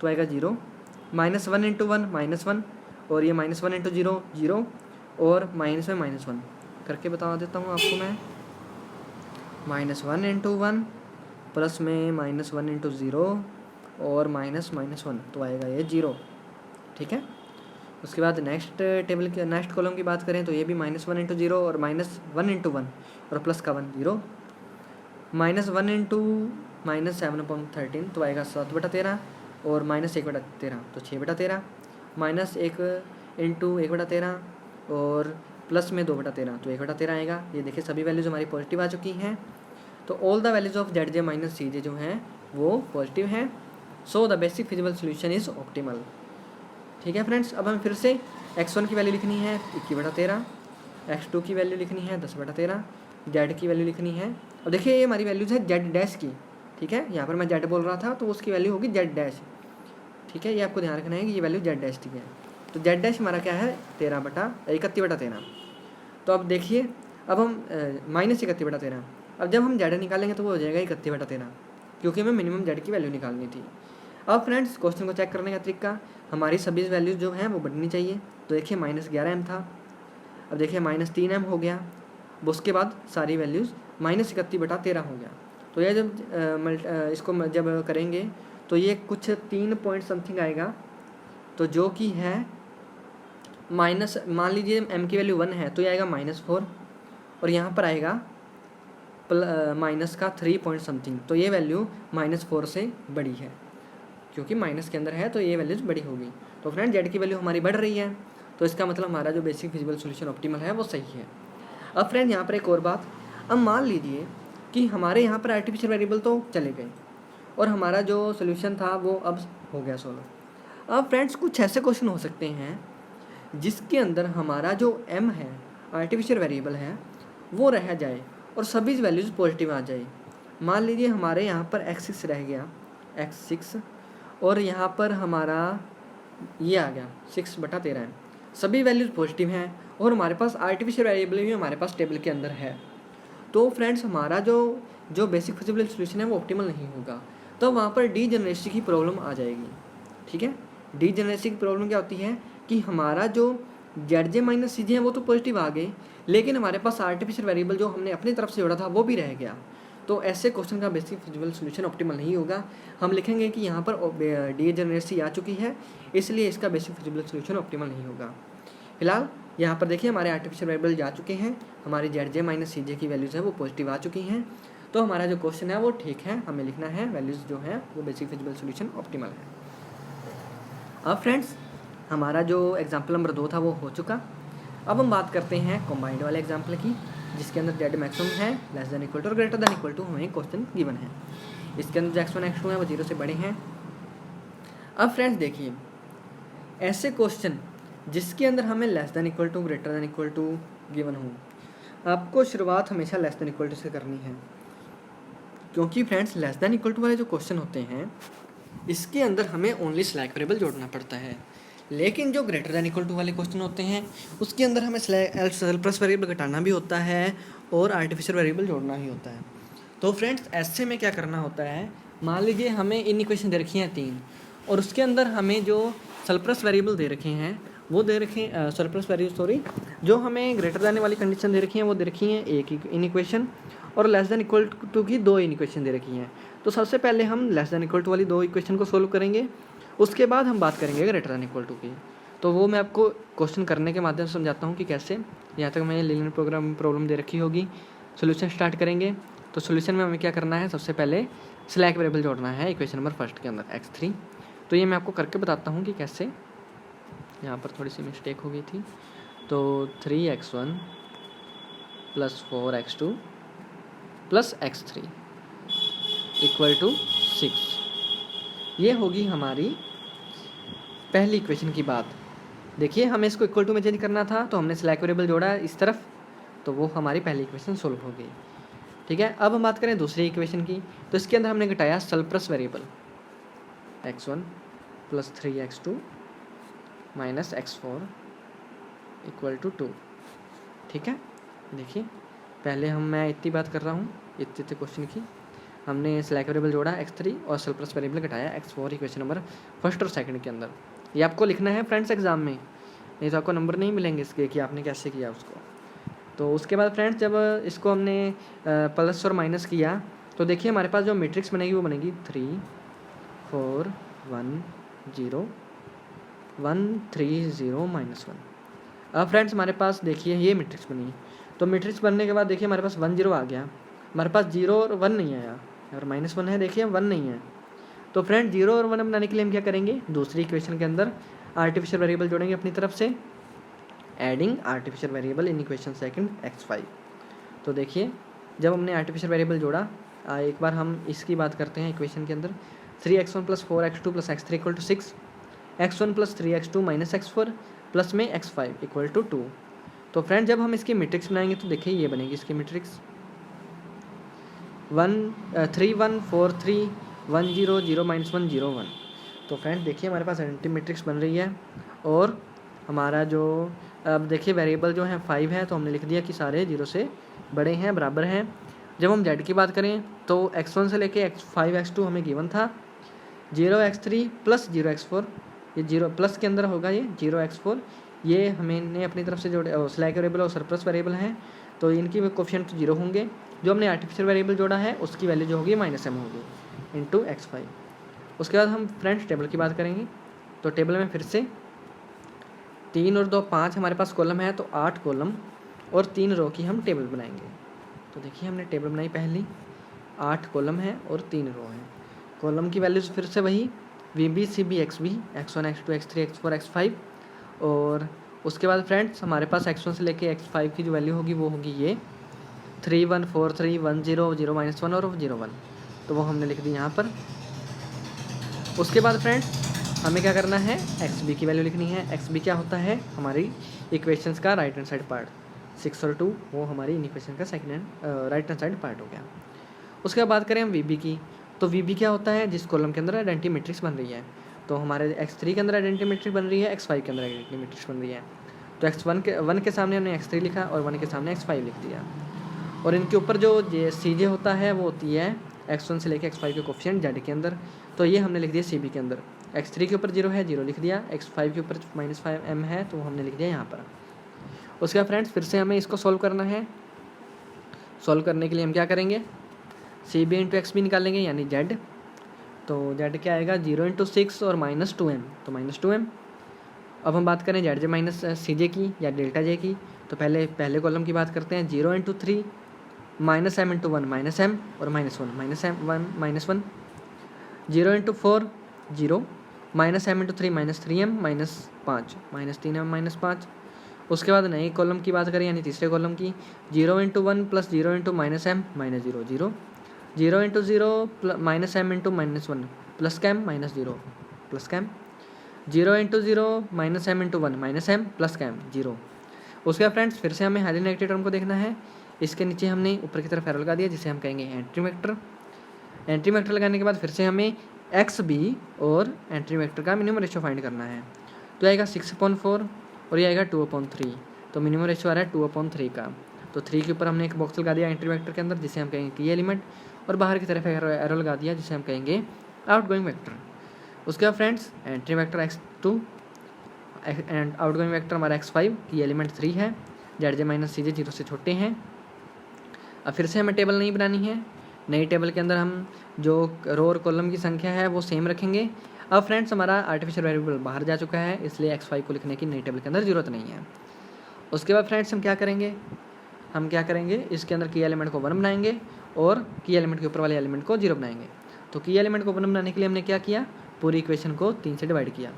तो आएगा 0, -1 इंटू 1 -1 और ये -1 इंटू 0 0 और माइनस में -1 करके बता देता हूँ आपको मैं। -1 इंटू 1 प्लस में -1 इंटू 0 और -1 तो आएगा ये 0। ठीक है, उसके बाद नेक्स्ट टेबल के नेक्स्ट कॉलम की बात करें तो ये भी -1 इंटू 0 और -1 इंटू 1 और प्लस का 1 0, -1 इंटू -7/13 तो आएगा 7/13 और -1/13 तो 6/13, -1 इंटू 1/13 और प्लस में 2/13 तो 1/13 आएगा। ये देखिए सभी वैल्यूज़ हमारी पॉजिटिव आ चुकी हैं। तो all the values of ZJ minus CJ जो हैं वो पॉजिटिव हैं। सो the basic feasible solution is optimal. ठीक है फ्रेंड्स, अब हम फिर से x1 की वैल्यू लिखनी है 21/13, x2 की वैल्यू लिखनी है 10/13, z की वैल्यू लिखनी है। अब देखिए ये हमारी वैल्यूज़ है z डैश की। ठीक है, यहाँ पर मैं z बोल रहा था तो उसकी वैल्यू होगी z डैश। ठीक है, ये आपको ध्यान रखना है कि ये वैल्यू z डैश की है। तो z डैश हमारा क्या है 31/13। तो अब देखिए अब हम -31/13, अब जब हम z निकालेंगे तो वो हो जाएगा 31/13 क्योंकि हमें मिनिमम z की वैल्यू निकालनी थी। अब फ्रेंड्स क्वेश्चन को चेक करने का तरीका, हमारी सभी वैल्यूज़ जो हैं वो बढ़नी चाहिए। तो देखिए -11m था, अब देखिए -3m हो गया, उसके बाद सारी वैल्यूज़ -31/13 हो गया। तो यह जब इसको जब करेंगे तो ये कुछ 3 पॉइंट समथिंग आएगा, तो जो कि है माइनस, मान लीजिए m की वैल्यू 1 है तो ये आएगा -4, और यहाँ पर आएगा माइनस का 3 पॉइंट समथिंग, तो ये वैल्यू -4 से बड़ी है, क्योंकि माइनस के अंदर है तो ये वैल्यूज बड़ी होगी। तो फ्रेंड जेड की वैल्यू हमारी बढ़ रही है, तो इसका मतलब हमारा जो बेसिक फिजिबल सोल्यूशन ऑप्टिमल है वो सही है। अब फ्रेंड यहाँ पर एक और बात, अब मान लीजिए कि हमारे यहाँ पर आर्टिफिशियल वेरिएबल तो चले गए और हमारा जो सोल्यूशन था वो अब हो गया सॉल्व। अब फ्रेंड्स कुछ ऐसे क्वेश्चन हो सकते हैं जिसके अंदर हमारा जो m है, आर्टिफिशियल वेरिएबल है, वो रह जाए और सभी वैल्यूज़ पॉजिटिव आ जाए। मान लीजिए हमारे यहाँ पर x6 रह गया, x6, और यहाँ पर हमारा ये आ गया 6/13 है, सभी वैल्यूज़ पॉजिटिव हैं और हमारे पास आर्टिफिशियल वेरिएबल भी हमारे पास टेबल के अंदर है। तो फ्रेंड्स हमारा जो बेसिक फिजिबल सोल्यूशन है वो ऑप्टिमल नहीं होगा, तो वहाँ पर डीजेनरेसी की प्रॉब्लम आ जाएगी। ठीक है, डीजेनरेसी की प्रॉब्लम क्या होती है कि हमारा जो जेड माइनस सी जे है वो तो पॉजिटिव आ गए, लेकिन हमारे पास आर्टिफिशियल वेरिएबल जो हमने अपनी तरफ से जोड़ा था वो भी रह गया। तो ऐसे क्वेश्चन का बेसिक फिजिबल सोल्यूशन ऑप्टिमल नहीं होगा। हम लिखेंगे कि यहाँ पर डीजेनरेसी आ चुकी है, इसलिए इसका बेसिक फिजिबल सोल्यूशन ऑप्टिमल नहीं होगा। फिलहाल यहाँ पर देखिए हमारे आर्टिफिशियल वेरिएबल जा चुके हैं, हमारी जेड माइनस सी जे की वैल्यूज़ है वो पॉजिटिव आ चुकी हैं, तो हमारा जो क्वेश्चन है वो ठीक है, हमें लिखना है वैल्यूज़ जो है वो बेसिक फिजिबल सोल्यूशन ऑप्टिमल है। अब फ्रेंड्स हमारा जो एग्जाम्पल नंबर 2 था वो हो चुका। अब हम बात करते हैं कॉम्बाइंड वाले एग्जाम्पल की, जिसके अंदर जेड मैक्सिमम है लेस देन इक्वल टू और ग्रेटर देन इक्वल टू हमें क्वेश्चन गिवन है। इसके अंदर x1 x2 है वो 0 से बड़े हैं। अब फ्रेंड्स देखिए ऐसे क्वेश्चन जिसके अंदर हमें less than equal to greater than equal to given हो, आपको शुरुआत हमेशा लेस देन इक्वल टू से करनी है, क्योंकि friends less than equal to वाले जो क्वेश्चन होते हैं इसके अंदर हमें ओनली स्लैक वेरिएबल जोड़ना पड़ता है, लेकिन जो ग्रेटर देन इक्वल टू वाले क्वेश्चन होते हैं उसके अंदर हमें सरप्लस वेरिएबल घटाना भी होता है और आर्टिफिशियल वेरिएबल जोड़ना ही होता है। तो फ्रेंड्स ऐसे में क्या करना होता है, मान लीजिए हमें इन इक्वेशन दे रखी हैं 3 और उसके अंदर हमें जो सरप्लस वेरिएबल दे रखे हैं वो दे रखे सरप्लस वेरिएबल जो हमें ग्रेटर देन वाली कंडीशन दे रखी हैं वो दे रखी हैं एक इन इक्वेशन, और लेस देन इक्वल टू की 2 इन इक्वेशन दे रखी हैं। तो सबसे पहले हम लेस देन इक्वल टू वाली 2 इक्वेशन को सोल्व करेंगे, उसके बाद हम बात करेंगे ग्रेटर देन इक्वल टू की। तो वो मैं आपको क्वेश्चन करने के माध्यम से समझाता हूँ कि कैसे। यहाँ तक मैं लीनियर प्रोग्राम प्रॉब्लम दे रखी होगी, सोल्यूशन स्टार्ट करेंगे। तो सोल्यूशन में हमें क्या करना है, सबसे पहले स्लैक वेरिएबल जोड़ना है इक्वेशन नंबर फर्स्ट के अंदर x3। तो ये मैं आपको करके बताता हूँ कि कैसे। यहाँ पर थोड़ी सी मिस्टेक हो गई थी। तो 3x1 + 4x2 + x3 = 6, ये होगी हमारी पहली इक्वेशन की बात। देखिए हमें इसको इक्वल टू में चेंज करना था, तो हमने स्लैक वेरिएबल जोड़ा इस तरफ, तो वो हमारी पहली इक्वेशन सोल्व हो गई। ठीक है, अब हम बात करें दूसरी इक्वेशन की। तो इसके अंदर हमने घटाया surplus variable x1 + 3x2 - x4 = 2। ठीक है, देखिए पहले मैं इतनी बात कर रहा हूँ, इतने क्वेश्चन की हमने स्लैक वेरिएबल जोड़ा x3 और सरप्लस वेरिएबल घटाया x4 इक्वेशन नंबर फर्स्ट और सेकंड के अंदर। ये आपको लिखना है फ्रेंड्स एग्जाम में, नहीं तो आपको नंबर नहीं मिलेंगे इसके कि आपने कैसे किया उसको। तो उसके बाद फ्रेंड्स जब इसको हमने प्लस और माइनस किया, तो देखिए हमारे पास जो मैट्रिक्स बनेगी वो बनेगी 3 4 1 0 1 3 0 -1। अब फ्रेंड्स हमारे पास देखिए ये मैट्रिक्स बनी, तो मैट्रिक्स बनने के बाद देखिए हमारे पास 1 0 आ गया, हमारे पास 0 और 1 नहीं आया, और -1 है, देखिए 1 नहीं है। तो फ्रेंड 0 और 1 बनाने के लिए हम क्या करेंगे, दूसरी इक्वेशन के अंदर आर्टिफिशियल वेरिएबल जोड़ेंगे अपनी तरफ से, adding artificial variable in equation second x5। तो देखिए जब हमने आर्टिफिशियल वेरिएबल जोड़ा, एक बार हम इसकी बात करते हैं इक्वेशन के अंदर। 3x1 + 4x2 + x3 = 6, x1 + 3x2 - x4 plus में x5 = 2। तो फ्रेंड जब हम इसकी मैट्रिक्स बनाएंगे तो देखिए ये बनेगी इसकी मैट्रिक्स 3 1 4 3 1 0 0 -1 0 1। तो फ्रेंड देखिए हमारे पास एंटी मैट्रिक्स बन रही है, और हमारा जो अब देखिए वेरिएबल जो है 5 है, तो हमने लिख दिया कि सारे 0 से बड़े हैं, बराबर हैं। जब हम z की बात करें तो x1 से लेके x5 x2 हमें गिवन था, 0 x3 + 0 x4, ये 0 प्लस के अंदर होगा, ये 0 x4, ये हमने अपनी तरफ से जोड़े स्लैक वेरिएबल और सरप्लस वेरिएबल हैं, तो इनकी कोफिशिएंट 0 होंगे। जो हमने आर्टिफिशियल वेरिएबल जोड़ा है उसकी वैल्यू जो होगी -m होगी इंटू x5। उसके बाद हम फ्रेंड्स टेबल की बात करेंगे। तो टेबल में फिर से 3 और 2 5 हमारे पास कॉलम है, तो 8 कॉलम और 3 रो की हम टेबल बनाएंगे। तो देखिए हमने टेबल बनाई पहली, 8 कॉलम है और 3 रो है। कॉलम की वैल्यूज़ फिर से वही VB CB XB x1 x2 x3 x4 x5, और उसके बाद फ्रेंड्स हमारे पास x1 से लेके x5 की जो वैल्यू होगी वो होगी ये 3 1 4 3 1 0 0 -1 और 0 1, तो वो हमने लिख दी यहाँ पर। उसके बाद फ्रेंड्स हमें क्या करना है, XB की वैल्यू लिखनी है। XB क्या होता है, हमारी इक्वेशंस का राइट हैंड साइड पार्ट। 6 और 2 वो हमारी इन इक्वेशन का second hand right hand side part हो गया। उसके बाद बात करें हम VB की, तो VB क्या होता है, जिस कॉलम के अंदर आइडेंटिटी मैट्रिक्स बन रही है। तो हमारे x3 के अंदर आइडेंटिटी मैट्रिक्स बन रही है, x5 के अंदर आइडेंटिटी मैट्रिक्स बन रही है। तो x1 के सामने हमने x3 लिखा और 1 के सामने x5 लिख दिया। और इनके ऊपर जो CJ होता है वो होती है x1 से लेकर x5 के कोफिशिएंट Z के अंदर, तो ये हमने लिख दिया CB के अंदर। x3 के ऊपर 0 है, 0 लिख दिया। x5 के ऊपर -5m है, तो हमने लिख दिया यहाँ पर। उसके बाद फ्रेंड्स फिर से हमें इसको सॉल्व करना है। सॉल्व करने के लिए हम क्या करेंगे, CB इंटू XB निकालेंगे यानी Z। तो Z क्या आएगा, 0 इंटू 6 और -2m, तो -2m। अब हम बात करें ZJ माइनस CJ की या डेल्टा J की, तो पहले कॉलम की बात करते हैं। 0 इंटू 3 -m इंटू 1 -m और -1 -1। 0 into 4 0 -m into 3 -3m -5 -3m -5। उसके बाद नई कॉलम की बात करें यानी तीसरे कॉलम की, 0 into 1 plus 0 into -m -0 0 0 into 0 -m into -1 plus कैम -0 प्लस कैम 0 into 0 -m into 1 -m plus कैम 0। उसके बाद फ्रेंड्स फिर से हमें हाईली नेगेटिव टर्म को देखना है। इसके नीचे हमने ऊपर की तरफ एरो लगा दिया जिसे हम कहेंगे एंट्री वेक्टर। एंट्री वेक्टर लगाने के बाद फिर से हमें XB और एंट्री वेक्टर का मिनिमम रेशियो फाइंड करना है। तो आएगा 6/4 और ये आएगा 2/3। तो मिनिमम रेशियो आ रहा है 2/3 का। तो 3 के ऊपर हमने एक बॉक्स लगा दिया एंट्री वेक्टर के अंदर जिसे हम कहेंगे की एलिमेंट, और बाहर की तरफ एरो लगा दिया जिसे हम कहेंगे आउटगोइंग वेक्टर। उसके बाद friends entry vector x2 and outgoing vector हमारा x5 की एलिमेंट 3 है। ZJ माइनस CJ 0 से छोटे हैं। अब फिर से हमें टेबल नहीं बनानी है। नई टेबल के अंदर हम जो रो और कॉलम की संख्या है वो सेम रखेंगे। अब फ्रेंड्स हमारा आर्टिफिशियल वेरिएबल बाहर जा चुका है, इसलिए x5 को लिखने की नई टेबल के अंदर ज़रूरत नहीं है। उसके बाद फ्रेंड्स हम क्या करेंगे, इसके अंदर की एलिमेंट को 1 बनाएंगे और की एलिमेंट के ऊपर वाले एलिमेंट को 0 बनाएंगे। तो की एलिमेंट को 1 बनाने के लिए हमने क्या किया, पूरी इक्वेशन को 3 से डिवाइड किया।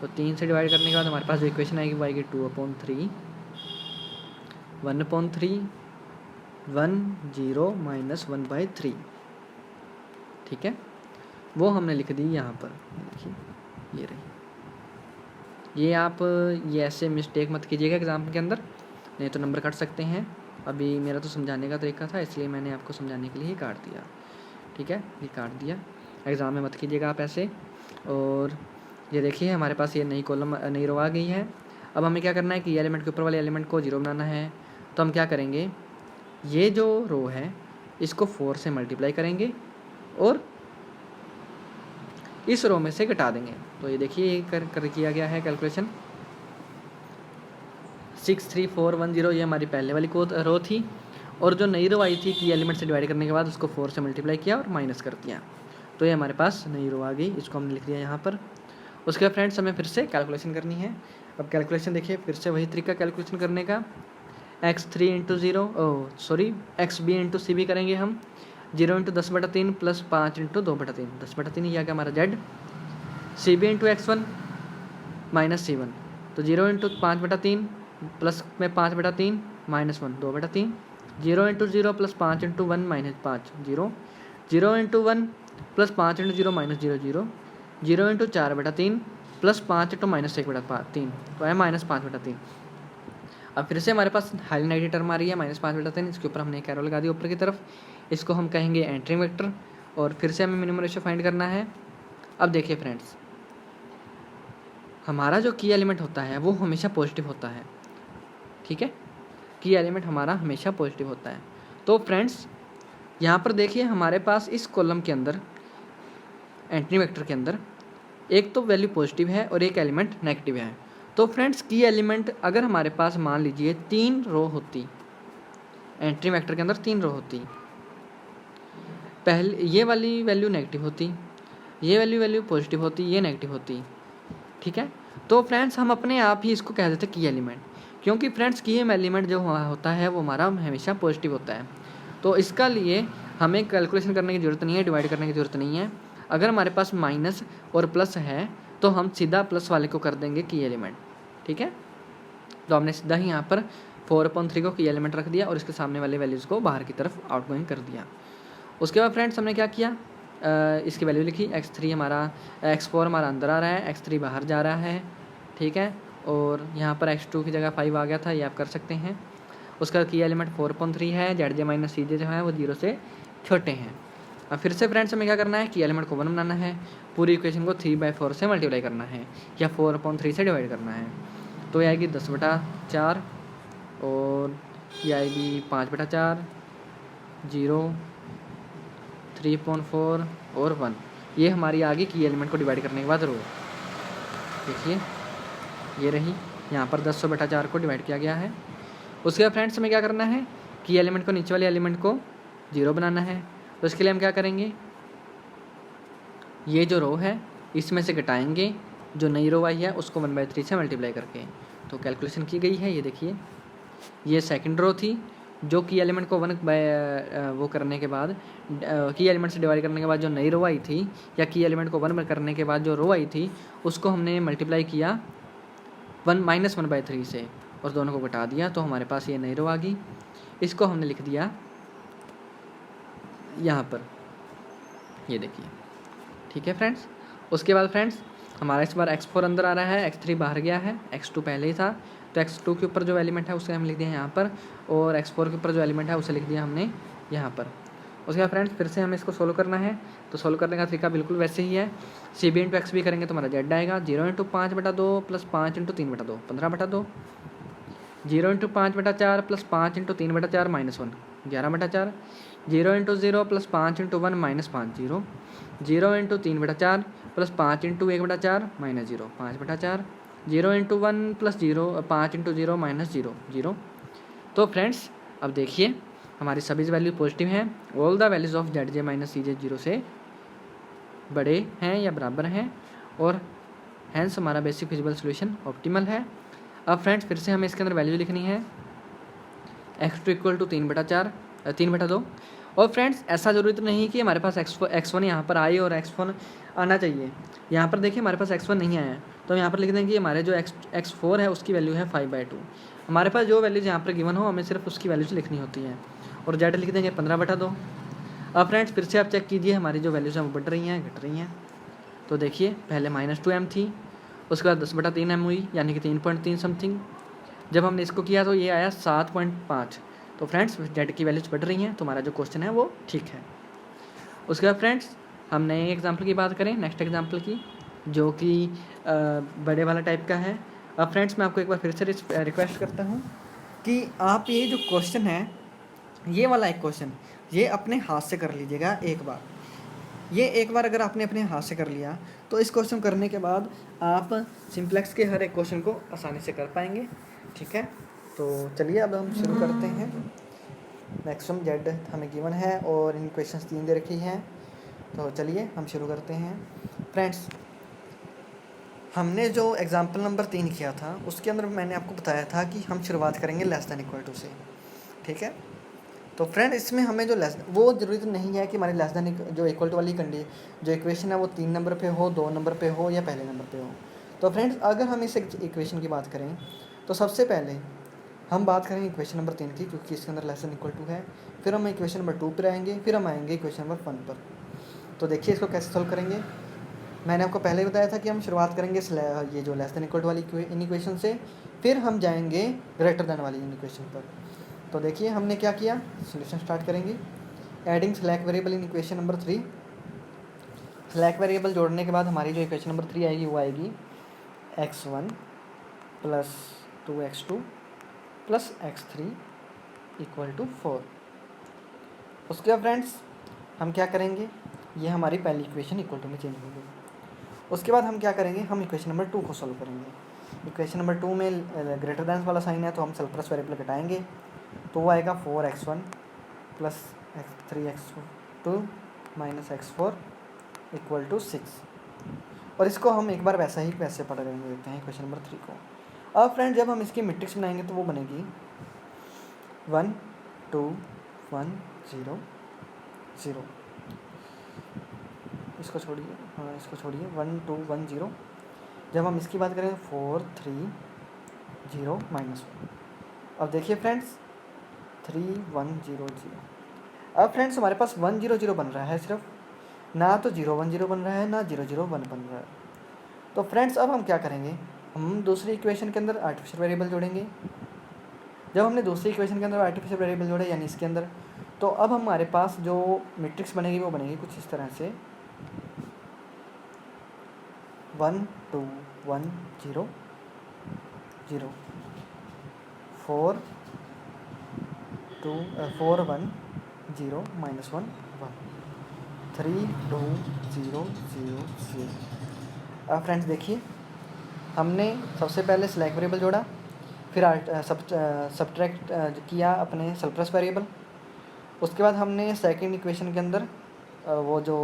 तो 3 से डिवाइड करने के बाद हमारे पास जो इक्वेशन आएगी वो आएगी 2/3 1/3 1 0 -1/3। ठीक है, वो हमने लिख दी यहाँ पर। देखिए ये रही। ये आप ये ऐसे मिस्टेक मत कीजिएगा एग्ज़ाम के अंदर, नहीं तो नंबर काट सकते हैं। अभी मेरा तो समझाने का तरीका था इसलिए मैंने आपको समझाने के लिए ही काट दिया। ठीक है, ये काट दिया, एग्ज़ाम में मत कीजिएगा आप ऐसे। और ये देखिए हमारे पास ये नई रो आ गई है। अब हमें क्या करना है कि एलिमेंट के ऊपर वाले एलिमेंट को 0 बनाना है। तो हम क्या करेंगे, ये जो रो है इसको 4 से मल्टीप्लाई करेंगे और इस रो में से घटा देंगे। तो ये देखिए ये कर किया गया है कैलकुलेशन। 6 3 4 1 0 ये हमारी पहले वाली रो थी, और जो नई रो आई थी कि एलिमेंट से डिवाइड करने के बाद उसको 4 से मल्टीप्लाई किया और माइनस कर दिया। तो ये हमारे पास नई रो आ गई, इसको हमने लिख दिया यहाँ पर। उसके बाद फ्रेंड्स हमें फिर से कैलकुलेशन करनी है। अब कैलकुलेशन देखिए फिर से वही तरीका कैलकुलेशन करने का, x3 into 0 XB into CB करेंगे हम। 0 इंटू 10/3 प्लस 5 इंटू 2/3 10/3 ये आ गया हमारा Z। CB into x1 minus C1, तो 0 इंटू 5/3 प्लस में 5/3 -1 2/3। 0 into 0 plus 5 into 1 -5 0 0 into 1 plus 5 into 0 -0 0 0 into 4/3 plus 5 into -1/3 तो है -5/3। अब फिर से हमारे पास हाईली नेगेटिव टर्म आ रही है -5/3, इसके ऊपर हमने एक एरो लगा दिया ऊपर की तरफ, इसको हम कहेंगे एंट्री वेक्टर। और फिर से हमें मिनिमम रेशियो फाइंड करना है। अब देखिए फ्रेंड्स, हमारा जो की एलिमेंट होता है वो हमेशा पॉजिटिव होता है। ठीक है, की एलिमेंट हमारा हमेशा पॉजिटिव होता है। तो फ्रेंड्स यहाँ पर देखिए हमारे पास इस कॉलम के अंदर एंट्री वेक्टर के अंदर एक तो वैल्यू पॉजिटिव है और एक एलिमेंट नेगेटिव है। तो फ्रेंड्स की एलिमेंट अगर हमारे पास मान लीजिए 3 रो होती, एंट्री वेक्टर के अंदर 3 रो होती, पहले ये वाली वैल्यू नेगेटिव होती, ये वैल्यू पॉजिटिव होती, ये नेगेटिव होती, ठीक है। तो फ्रेंड्स हम अपने आप ही इसको कह देते की एलिमेंट, क्योंकि फ्रेंड्स की एलिमेंट जो होता है वो हमारा हमेशा पॉजिटिव होता है। तो इसका लिए हमें कैलकुलेशन करने की ज़रूरत नहीं है, डिवाइड करने की ज़रूरत नहीं है। अगर हमारे पास माइनस और प्लस है तो हम सीधा प्लस वाले को कर देंगे की एलिमेंट, ठीक है। तो हमने सीधा ही यहाँ पर 4/3 को की एलिमेंट रख दिया और इसके सामने वाले वैल्यूज़ को बाहर की तरफ आउटगोइंग कर दिया। उसके बाद फ्रेंड्स हमने क्या किया, इसकी वैल्यू लिखी, x3 हमारा, x4 हमारा अंदर आ रहा है, x3 बाहर जा रहा है, ठीक है। और यहाँ पर x2 की जगह 5 आ गया था, ये आप कर सकते हैं। उसका की एलिमेंट 4/3 है, जेड जे माइनस सी जे जो है वो 0 से छोटे हैं। अब फिर से फ्रेंड्स हमें क्या करना है, की एलिमेंट को 1 बनाना है, पूरी इक्वेशन को 3/4 से मल्टीप्लाई करना है या 4/3 से डिवाइड करना है। तो ये आएगी 10/4 और ये आएगी 5/4, 0, 3/4 और 1। ये हमारी आगे की एलिमेंट को डिवाइड करने के बाद रो, देखिए ये रही, यहाँ पर 10/4 को डिवाइड किया गया है। उसके बाद फ्रेंड्स हमें क्या करना है, की एलिमेंट को नीचे वाले एलिमेंट को 0 बनाना है। तो इसके लिए हम क्या करेंगे, ये जो रो है इसमें से घटाएंगे, जो नई रो आई है उसको 1/3 से मल्टीप्लाई करके। तो कैलकुलेशन की गई है, ये देखिए, ये सेकंड रो थी जो की एलिमेंट को 1 वो करने के बाद, की एलिमेंट से डिवाइड करने के बाद जो नई रो आई थी, या की एलिमेंट को 1 करने के बाद जो रो आई थी उसको हमने मल्टीप्लाई किया 1 - 1/3 से और दोनों को घटा दिया, तो हमारे पास ये नई रो आ गई। इसको हमने लिख दिया यहाँ पर, ये देखिए, ठीक है फ्रेंड्स। उसके बाद फ्रेंड्स हमारा इस बार x4 अंदर आ रहा है, x3 बाहर गया है, x2 पहले ही था, तो x2 के ऊपर जो एलिमेंट है उसे हम लिख दिया यहाँ पर, और x4 के ऊपर जो एलिमेंट है उसे लिख दिया हमने यहाँ पर। उसके बाद फ्रेंड्स फिर से हमें इसको सोल्व करना है, तो सोल्व करने का तरीका बिल्कुल वैसे ही है, CB × x भी करेंगे तो हमारा z आएगा 0 × 5/2 + 5 × 3/2 15/2, 0 × 5/4 + 5 × 3/4 -1 11/4, 0 × 0 + 5 × 1 -5 0, 0 × 3/4 + 5 × 1/4 -0 5/4, 0 × 1 + 0 5 × 0 -0 0। तो फ्रेंड्स अब देखिए हमारी सभी वैल्यू पॉजिटिव हैं, all the values of Z J minus C J 0 से बड़े हैं या बराबर हैं, और हैंस हमारा बेसिक फिजिबल सोल्यूशन ऑप्टिमल है। अब फ्रेंड्स फिर से हमें इसके अंदर वैल्यू लिखनी है, x2 = 3/2। और फ्रेंड्स ऐसा ज़रूरत नहीं कि हमारे पास x1 यहाँ पर आए और x1 आना चाहिए। यहाँ पर देखिए हमारे पास x1 नहीं आया है, तो हम यहाँ पर लिख देंगे कि हमारे जो x4 है उसकी वैल्यू है 5/2। हमारे पास जो वैल्यूज़ यहाँ पर गिवन हो हमें सिर्फ उसकी वैल्यूज़ लिखनी होती हैं, और z लिख देंगे 15/2। अब फ्रेंड्स फिर से आप चेक कीजिए हमारी जो वैल्यूज़ हैं वो बढ़ रही हैं घट रही हैं। तो देखिए पहले -2m थी, उसके बाद 10/3m हुई, यानी कि 3.3 समथिंग। जब हमने इसको किया तो ये आया 7.5। तो फ्रेंड्स जेड की वैल्यूज बढ़ रही हैं, तो हमारा जो क्वेश्चन है वो ठीक है। उसके बाद फ्रेंड्स हम नए एग्जाम्पल की बात करें, नेक्स्ट एग्जाम्पल की, जो कि बड़े वाला टाइप का है। अब फ्रेंड्स मैं आपको एक बार फिर से रिक्वेस्ट करता हूँ कि आप ये जो क्वेश्चन है, ये वाला एक क्वेश्चन, ये अपने हाथ से कर लीजिएगा एक बार। ये एक बार अगर आपने अपने हाथ से कर लिया तो इस क्वेश्चन करने के बाद आप सिंप्लेक्स के हर एक क्वेश्चन को आसानी से कर पाएंगे, ठीक है। तो चलिए अब हम शुरू करते हैं। मैक्सिमम जेड हमें गिवन है और इन क्वेश्चंस 3 दे रखी हैं, तो चलिए हम शुरू करते हैं। फ्रेंड्स हमने जो एग्जाम्पल नंबर 3 किया था उसके अंदर मैंने आपको बताया था कि हम शुरुआत करेंगे <= से, ठीक है। तो फ्रेंड इसमें हमें जो वो ज़रूरत नहीं है कि हमारे जो इक्वल टू वाली जो इक्वेशन है वो 3 नंबर पे हो, 2 नंबर पे हो या पहले नंबर पे हो। तो फ्रेंड्स अगर हम इस इक्वेशन की बात करें तो सबसे पहले हम बात करेंगे इक्वेशन नंबर 3 की, क्योंकि इसके अंदर <= है। फिर हम इक्वेशन नंबर 2 पर आएंगे, फिर हम आएंगे इक्वेशन नंबर 1 पर। तो देखिए इसको कैसे सोल्व करेंगे। मैंने आपको पहले ही बताया था कि हम शुरुआत करेंगे ये जो <= वाली इन इक्वेशन से, फिर हम जाएंगे ग्रेटर वाली इन इक्वेशन पर। तो देखिए हमने क्या किया, सॉल्यूशन स्टार्ट करेंगे। Adding slack variable in equation number 3। Slack variable जोड़ने के बाद हमारी जो इक्वेशन नंबर 3 आएगी वो आएगी x1 + 2x2 + x3 = 4। उसके बाद फ्रेंड्स हम क्या करेंगे, ये हमारी पहली इक्वेशन इक्वल टू में चेंज हो गई। उसके बाद हम क्या करेंगे, हम इक्वेशन नंबर 2 को सॉल्व करेंगे। इक्वेशन नंबर 2 में ग्रेटर दैन वाला साइन है, तो हम सरप्लस वेरिएबल घटाएंगे, तो वो आएगा 4x1 + 3x2 minus x4 equal to 6। और इसको हम एक बार वैसा ही वैसे पढ़ रहे हैं, देखते हैं क्वेश्चन नंबर 3 को। अब फ्रेंड जब हम इसकी मैट्रिक्स बनाएंगे तो वो बनेगी 1 2 1 0 0। इसको छोड़िए, हाँ इसको छोड़िए, 1 2 1 0। जब हम इसकी बात करें 4 3 0 -1। अब देखिए फ्रेंड्स 3 1 0 0। अब फ्रेंड्स हमारे पास 1 0 0 बन रहा है सिर्फ, ना तो 0 1 0 बन रहा है, ना 0 0 1 बन रहा है। तो फ्रेंड्स अब हम क्या करेंगे, हम दूसरी इक्वेशन के अंदर आर्टिफिशियल वेरिएबल जोड़ेंगे। जब हमने दूसरी इक्वेशन के अंदर आर्टिफिशियल वेरिएबल जोड़े यानी इसके अंदर, तो अब हमारे पास जो मैट्रिक्स बनेगी वो बनेगी कुछ इस तरह से 1 2 1 0 0 4 2 4 1 0 -1 1 3 2 0 0 0। अब फ्रेंड्स देखिए, हमने सबसे पहले सिलेक्ट वेरिएबल जोड़ा, फिर सब्ट्रैक्ट किया अपने सरप्लस वेरिएबल। उसके बाद हमने सेकंड इक्वेशन के अंदर वो जो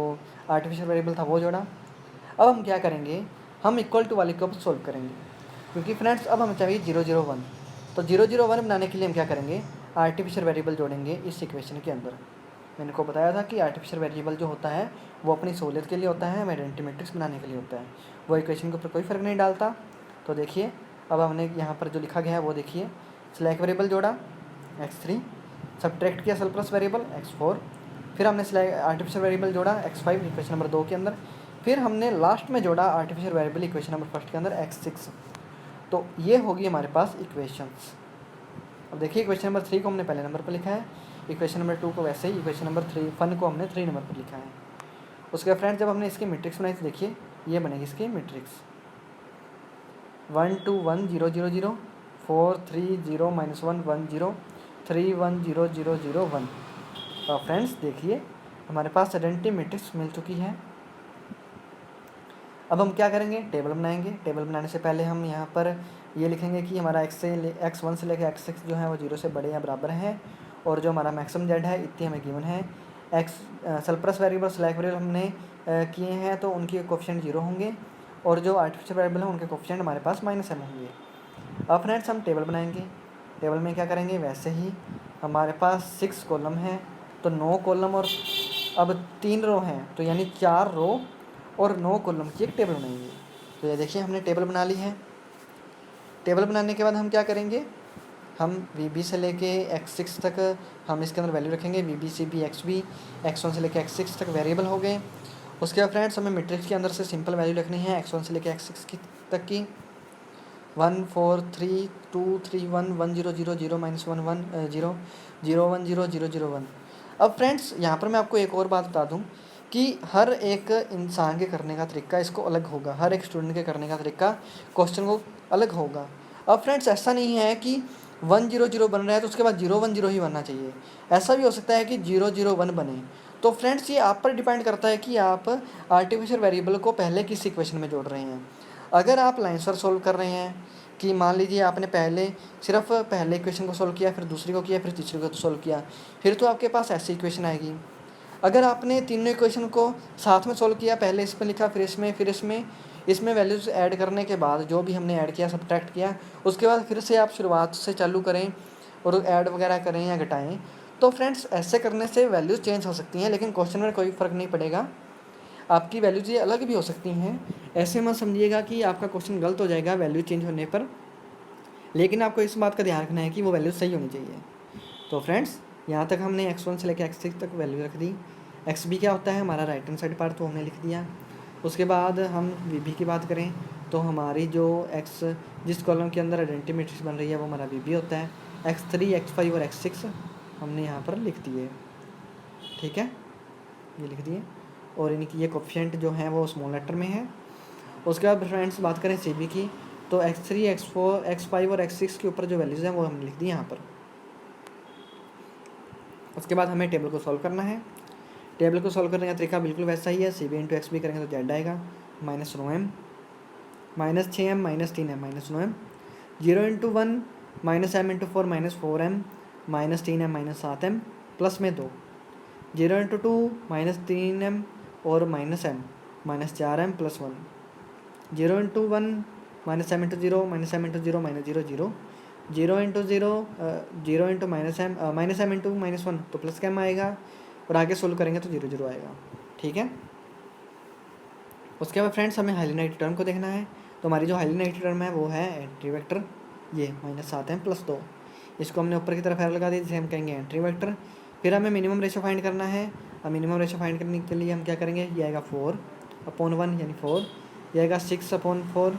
आर्टिफिशियल वेरिएबल था वो जोड़ा। अब हम क्या करेंगे, हम इक्वल टू वाले को सोल्व करेंगे, क्योंकि फ्रेंड्स अब हमें चाहिए 0 0 1। तो 0 0 1 बनाने के लिए हम क्या करेंगे, आर्टिफिशियल वेरिएबल जोड़ेंगे इस इक्वेशन के अंदर। मैंने को बताया था कि आर्टिफिशियल वेरिएबल जो होता है वो अपनी सहूलियत के लिए होता है, आइडेंटिटी मैट्रिक्स बनाने के लिए होता है, वो इक्वेशन के ऊपर कोई फ़र्क नहीं डालता। तो देखिए अब हमने यहाँ पर जो लिखा गया है वो देखिए, सिलेक्ट वेरिएबल जोड़ा x3, सब्ट्रैक्ट किया सरप्लस वेरिएबल x4, फिर हमने आर्टिफिशियल वेरिएबल जोड़ा x5 इक्वेशन नंबर 2 के अंदर, फिर हमने लास्ट में जोड़ा आर्टिफिशियल वेरिएबल इक्वेशन नंबर 1 के अंदर x6। तो ये होगी हमारे पास इक्वेशंस। अब देखिए इक्वेशन नंबर 3 को हमने पहले नंबर पर लिखा है, इक्वेशन नंबर 2 को वैसे ही, इक्वेशन नंबर 1 को हमने 3 नंबर पर लिखा है। उसके बाद फ्रेंड्स जब हमने इसकी मैट्रिक्स बनाई तो देखिए ये बनेगी इसकी मैट्रिक्स 1 2 1 0 0 0 4 3 0 -1 1 0 3 1 0 0 0 1। तो फ्रेंड्स देखिए हमारे पास आइडेंटिटी मैट्रिक्स मिल चुकी है। अब हम क्या करेंगे, टेबल बनाएंगे। टेबल बनाने से पहले हम यहाँ पर ये लिखेंगे कि हमारा x1 से लेकर x6 जो है वो 0 से बड़े या बराबर है, और जो हमारा मैक्सिमम z है इतनी हमें गिवन है। सरप्लस वेरिएबल सिलेक्ट वेरिएबल हमने किए हैं तो उनके कोफिशिएंट 0 होंगे, और जो आर्टिफिशियल वेरिएबल है उनके कोफिशिएंट हमारे पास -m होंगे। अब फ्रेंड्स हम टेबल बनाएंगे। टेबल में क्या करेंगे, वैसे ही हमारे पास 6 कॉलम है तो 9 कॉलम, और अब 3 रो हैं तो यानी 4 रो और 9 कॉलम की एक टेबल बनाएंगे। तो ये देखिए हमने टेबल बना ली है। टेबल बनाने के बाद हम क्या करेंगे, हम VB से लेके x6 तक हम इसके अंदर वैल्यू रखेंगे, VB CB XB, x1 से लेके x6 तक वेरिएबल हो गए। उसके बाद फ्रेंड्स हमें मैट्रिक्स के अंदर से सिंपल वैल्यू रखनी है x1 से लेके x6 तक की 1 4 3 2 3 1 1 0 0 0 -1 1 0 0 1 0 0 0 1। अब फ्रेंड्स यहाँ पर मैं आपको एक और बात बता दूँ कि हर एक इंसान के करने का तरीका इसको अलग होगा, हर एक स्टूडेंट के करने का तरीका क्वेश्चन को अलग होगा। अब फ्रेंड्स ऐसा नहीं है कि 1 0 0 बन रहा है तो उसके बाद 0 1 0 ही बनना चाहिए, ऐसा भी हो सकता है कि 0 0 1 बने। तो फ्रेंड्स ये आप पर डिपेंड करता है कि आप आर्टिफिशियल वेरिएबल को पहले किस इक्वेशन में जोड़ रहे हैं। अगर आप लाइन्स पर सोल्व कर रहे हैं कि मान लीजिए आपने सिर्फ पहले इक्वेशन को सोल्व किया, फिर दूसरी को किया, फिर तीसरी को सोल्व किया, फिर तो आपके पास ऐसी इक्वेशन आएगी। अगर आपने तीनों इक्वेशन को साथ में सोल्व किया, पहले इसमें लिखा फिर इसमें वैल्यूज़ ऐड करने के बाद जो भी हमने ऐड किया सब्ट्रैक्ट किया, उसके बाद फिर से आप शुरुआत से चालू करें और ऐड वगैरह करें या घटाएं, तो फ्रेंड्स ऐसे करने से वैल्यूज़ चेंज हो सकती हैं, लेकिन क्वेश्चन में कोई फ़र्क नहीं पड़ेगा। आपकी वैल्यूज़ ये अलग भी हो सकती हैं, ऐसे मत समझिएगा कि आपका क्वेश्चन गलत हो जाएगा वैल्यू चेंज होने पर, लेकिन आपको इस बात का ध्यान रखना है कि वो वैल्यू सही होनी चाहिए। तो फ्रेंड्स यहाँ तक हमने x1 से लेकर x6 तक वैल्यू रख दी। XB क्या होता है हमारा राइट हैंड साइड पार्ट, तो हमने लिख दिया। उसके बाद हम VB की बात करें तो हमारी जो जिस कॉलम के अंदर आइडेंटिटी मैट्रिक्स बन रही है वो हमारा VB होता है। x3 x5 और x6 हमने यहाँ पर लिख दिए, ठीक है, ये लिख दिए, और इनकी ये कोफिशिएंट जो है वो स्मॉल लेटर में है। उसके बाद फ्रेंड्स बात करें CB की, तो x3 x4 x5 और x6 के ऊपर जो वैल्यूज़ हैं वो हमने लिख दी यहाँ पर। उसके बाद हमें टेबल को सॉल्व करना है। टेबल को सॉल्व करने का तरीका बिल्कुल वैसा ही है, CB इंटू XB करेंगे तो Z आएगा -9m -6m -3m -9m, 0 into 1 -m into 4 -4m -3m -7m plus में 2, 0 इंटू 2 -3m और -m -4m + 1। 0 into 1 -m into 0 -m into 0 -0 0। 0 into 0 0 into -m into -1 तो प्लस का m आएगा, और आगे सोल्व करेंगे तो 0 0 आएगा। ठीक है। उसके बाद फ्रेंड्स हमें हाइलाइटेड टर्म को देखना है। तो हमारी जो हाइलाइटेड टर्म है वो है एंट्री वेक्टर, ये -7m + 2। इसको हमने ऊपर की तरफ एरो लगा दी, जिसे हम कहेंगे एंट्री वेक्टर। फिर हमें मिनिमम रेशो फाइंड करना है। अब मिनिमम रेशो फाइंड करने के लिए हम क्या करेंगे, ये आएगा 4/1 यानी 4, ये आएगा 6/4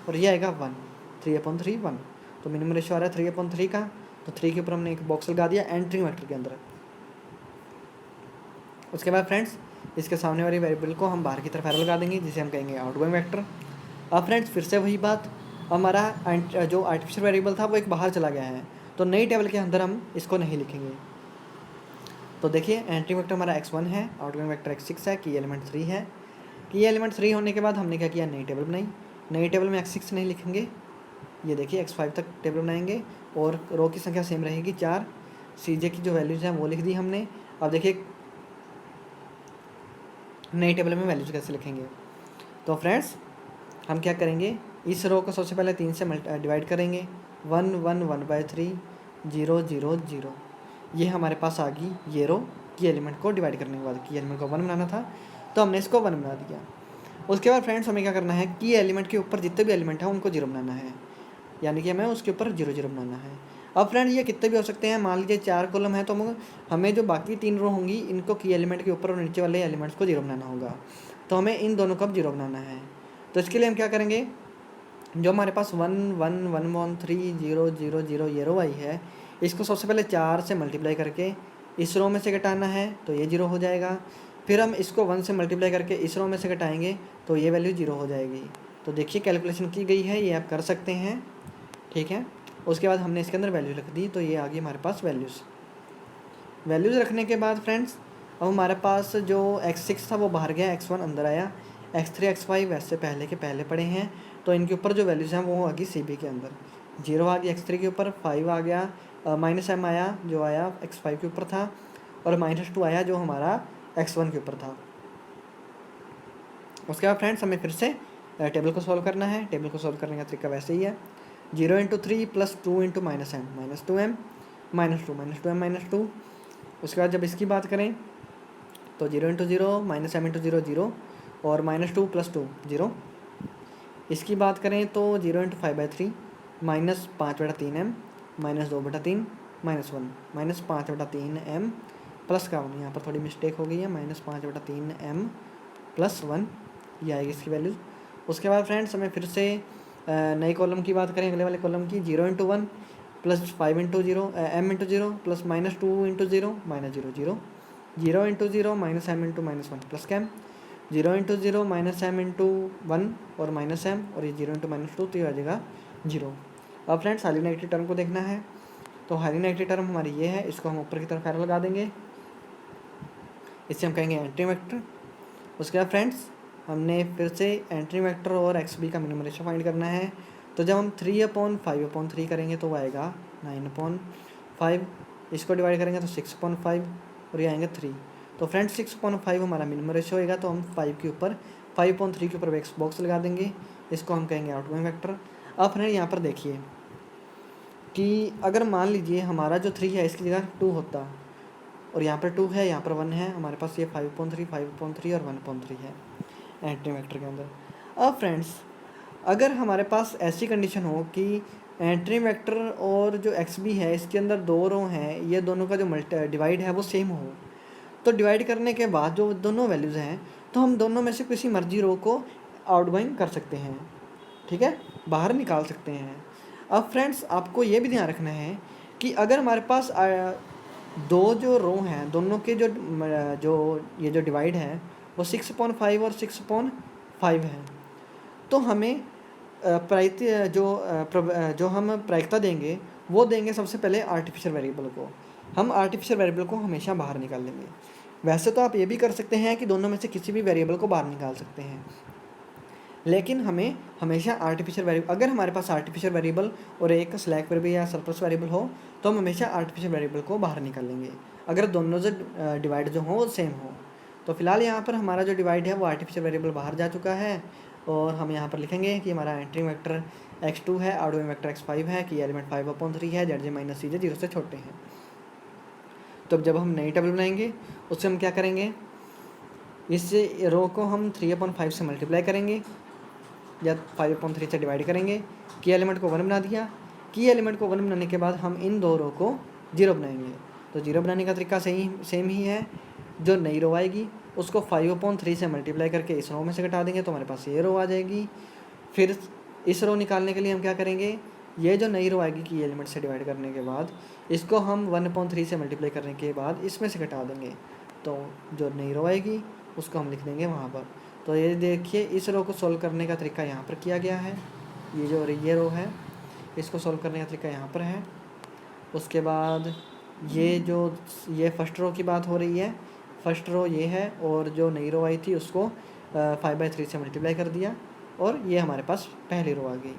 और ये आएगा 1, 3/3 1। तो मिनिमम रेशो आ रहा है 3/3 का, तो 3 के ऊपर हमने एक बॉक्स लगा दिया एंट्री वेक्टर के अंदर। उसके बाद फ्रेंड्स इसके सामने वाली वेरिएबल को हम बाहर की तरफ एरो लगा देंगे, जिसे हम कहेंगे आउटगोइंग वेक्टर। अब फ्रेंड्स फिर से वही बात, हमारा जो आर्टिफिशियल वेरिएबल था वो एक बाहर चला गया है, तो नई टेबल के अंदर हम इसको नहीं लिखेंगे। तो देखिए एंट्री वेक्टर हमारा x1 है, आउटगोइंग वेक्टर x6 है, की एलिमेंट 3 है। की एलिमेंट 3 होने के बाद हमने क्या किया, नई टेबल बनाई। नई टेबल में x6 नहीं लिखेंगे, ये देखिए x5 तक टेबल बनाएंगे, और रो की संख्या सेम रहेगी 4। CJ की जो वैल्यूज़ हैं वो लिख दी हमने। अब देखिए नई टेबल में वैल्यूज़ कैसे लिखेंगे। तो फ्रेंड्स हम क्या करेंगे, इस रो को सबसे पहले 3 से डिवाइड करेंगे। 1 1 1/3 0 0 0, ये हमारे पास आ गई ये रो की एलिमेंट को डिवाइड करने के बाद। की एलिमेंट को 1 बनाना था तो हमने इसको 1 बना दिया। उसके बाद फ्रेंड्स हमें क्या करना है, की एलिमेंट के ऊपर जितने भी एलिमेंट हैं उनको 0 बनाना है, यानी कि हमें उसके ऊपर 0 0 बनाना है। अब फ्रेंड ये कितने भी हो सकते हैं, मान लीजिए 4 कॉलम है तो हमें जो बाकी 3 रो होंगी इनको की एलिमेंट के ऊपर और नीचे वाले एलिमेंट्स को 0 बनाना होगा, तो हमें इन दोनों को अब 0 बनाना है। तो इसके लिए हम क्या करेंगे, जो हमारे पास 1 1 1 3 0 0 0 ये रो आई है, इसको सबसे पहले 4 से मल्टीप्लाई करके इस रो में से घटाना है, तो ये 0 हो जाएगा। फिर हम इसको 1 से मल्टीप्लाई करके इस रो में से घटाएंगे तो ये वैल्यू 0 हो जाएगी। तो देखिए कैलकुलेशन की गई है, ये आप कर सकते हैं। ठीक है। उसके बाद हमने इसके अंदर वैल्यू रख दी, तो ये आ गई हमारे पास वैल्यूज़ रखने के बाद फ्रेंड्स अब हमारे पास जो x6 था वो बाहर गया, x1 अंदर आया, x3 x5 वैसे पहले के पहले पड़े हैं, तो इनके ऊपर जो वैल्यूज़ हैं वो आ गई CB के अंदर। 0 आ गई x3 के ऊपर, 5 आ गया, -m आया जो आया x5 के ऊपर था, और -2 आया जो हमारा x1 के ऊपर था। उसके बाद फ्रेंड्स हमें फिर से टेबल को सॉल्व करना है। टेबल को सॉल्व करने का तरीका वैसे ही है, 0 into 3 + 2 into -m -2m -2m -2। उसके बाद जब इसकी बात करें तो 0 इंटू 0 -m इंटू 0 0 और -2 + 2 0। इसकी बात करें तो 0 इंटू 5/3 -5/3m -2/3 -1 -5/3m प्लस का 1, यहाँ पर थोड़ी मिस्टेक हो गई है, -5/3m + 1 ये आएगी इसकी वैल्यूज़। उसके बाद फ्रेंड्स हमें फिर से नई कॉलम की बात करें, अगले वाले कॉलम की, 0 into 1 + 5 into 0 m into 0 + -2 into 0 -0 0। 0 into 0 -m into -1 plus का m, 0 इंटू 0 -m इंटू 1 और -m, और ये 0 इंटू -2 तो ये आ जाएगा 0। अब फ्रेंड्स हाइलाइटेड टर्म को देखना है। तो हाइलाइटेड टर्म हमारी ये है, इसको हम ऊपर की तरफ एरो लगा देंगे, इससे हम कहेंगे एंट्री वेक्टर। उसके बाद फ्रेंड्स हमने फिर से एंट्री वेक्टर और XB का मिनिमम रेशो फाइंड करना है। तो जब हम 3/5/3 करेंगे तो वो आएगा 9/5, इसको डिवाइड करेंगे तो 6/5 और ये आएंगे 3। तो फ्रेंड्स 6/5 हमारा मिनिमम रेशो होएगा, तो हम 5 के ऊपर 5/3 के ऊपर एक बॉक्स लगा देंगे, इसको हम कहेंगे आउटगोइंग वेक्टर। अब फ्रेंड यहाँ पर देखिए कि अगर मान लीजिए हमारा जो 3 है इसकी जगह 2 होता, और यहाँ पर 2 है, यहाँ पर 1 है, हमारे पास ये 5/3 और 1/3 है एंट्री वेक्टर के अंदर। अब फ्रेंड्स अगर हमारे पास ऐसी कंडीशन हो कि एंट्री वेक्टर और जो XB है इसके अंदर 2 रो हैं, ये दोनों का जो डिवाइड है वो सेम हो, तो डिवाइड करने के बाद जो दोनों वैल्यूज़ हैं तो हम दोनों में से किसी मर्जी रो को आउटगोइंग कर सकते हैं। ठीक है, बाहर निकाल सकते हैं। अब फ्रेंड्स आपको ये भी ध्यान रखना है कि अगर हमारे पास दो जो रो हैं दोनों के जो ये जो डिवाइड है वो 6/5 और 6/5 है, तो हमें जो हम प्रायिकता देंगे वो देंगे सबसे पहले आर्टिफिशियल वेरिएबल को। हम आर्टिफिशियल वेरिएबल को हमेशा बाहर निकाल लेंगे। वैसे तो आप ये भी कर सकते हैं कि दोनों में से किसी भी वेरिएबल को बाहर निकाल सकते हैं, लेकिन हमें हमेशा आर्टिफिशियल वेरिएबल, अगर हमारे पास आर्टिफिशियल वेरिएबल और एक स्लैक वेरिएबल या सरप्लस वेरिएबल हो तो हम हमेशा आर्टिफिशियल वेरिएबल को बाहर निकालेंगे, अगर दोनों से डिवाइड जो हो वो सेम हो। तो फिलहाल यहाँ पर हमारा जो डिवाइड है वो आर्टिफिशियल वेरिएबल बाहर जा चुका है, और हम यहाँ पर लिखेंगे कि हमारा एंट्रिंग वेक्टर x2 है, आउटगोइंग वेक्टर x5 है, की एलिमेंट 5/3 है, Z J minus C J 0 से छोटे हैं। तो अब जब हम नई टेबल बनाएंगे उससे हम क्या करेंगे, इस रो को हम 3/5 से मल्टीप्लाई करेंगे या 5/3 से डिवाइड करेंगे। की एलिमेंट को 1 बना दिया। की एलिमेंट को 1 बनाने के बाद हम इन दो रो को 0 बनाएंगे। तो 0 बनाने का तरीका सेम ही है। जो नई रो आएगी उसको 5/3 से मल्टीप्लाई करके इस रो में से घटा देंगे तो हमारे पास ये रो आ जाएगी। फिर इस रो निकालने के लिए हम क्या करेंगे, ये जो नई रो आएगी की एलिमेंट से डिवाइड करने के बाद इसको हम 1/3 से मल्टीप्लाई करने के बाद इसमें से घटा देंगे, तो जो नई रो आएगी उसको हम लिख देंगे वहाँ पर। तो ये देखिए इस रो को सॉल्व करने का तरीका यहाँ पर किया गया है। ये रो है, इसको सॉल्व करने का तरीका यहाँ पर है। उसके बाद ये फर्स्ट रो की बात हो रही है, फर्स्ट रो ये है और जो नई रो आई थी उसको 5/3 से मल्टीप्लाई कर दिया और ये हमारे पास पहली रो आ गई।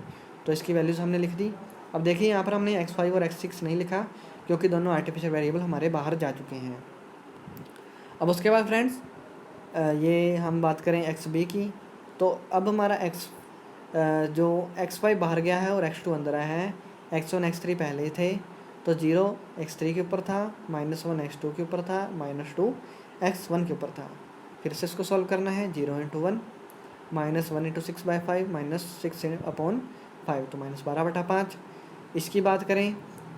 तो इसकी वैल्यूज़ हमने लिख दी। अब देखिए यहाँ पर हमने x5 और x6 नहीं लिखा क्योंकि दोनों आर्टिफिशियल वेरिएबल हमारे बाहर जा चुके हैं। अब उसके बाद फ्रेंड्स ये हम बात करें xb की, तो अब हमारा जो x5 बाहर गया है और x2 अंदर आया है। x1 x3 पहले थे तो 0 x3 के ऊपर था, -1 x2 के ऊपर था, -2 x1 के ऊपर था। फिर से इसको सॉल्व करना है। 0 × 1 -1 × 6/5 -6/5 तो -12/5। इसकी बात करें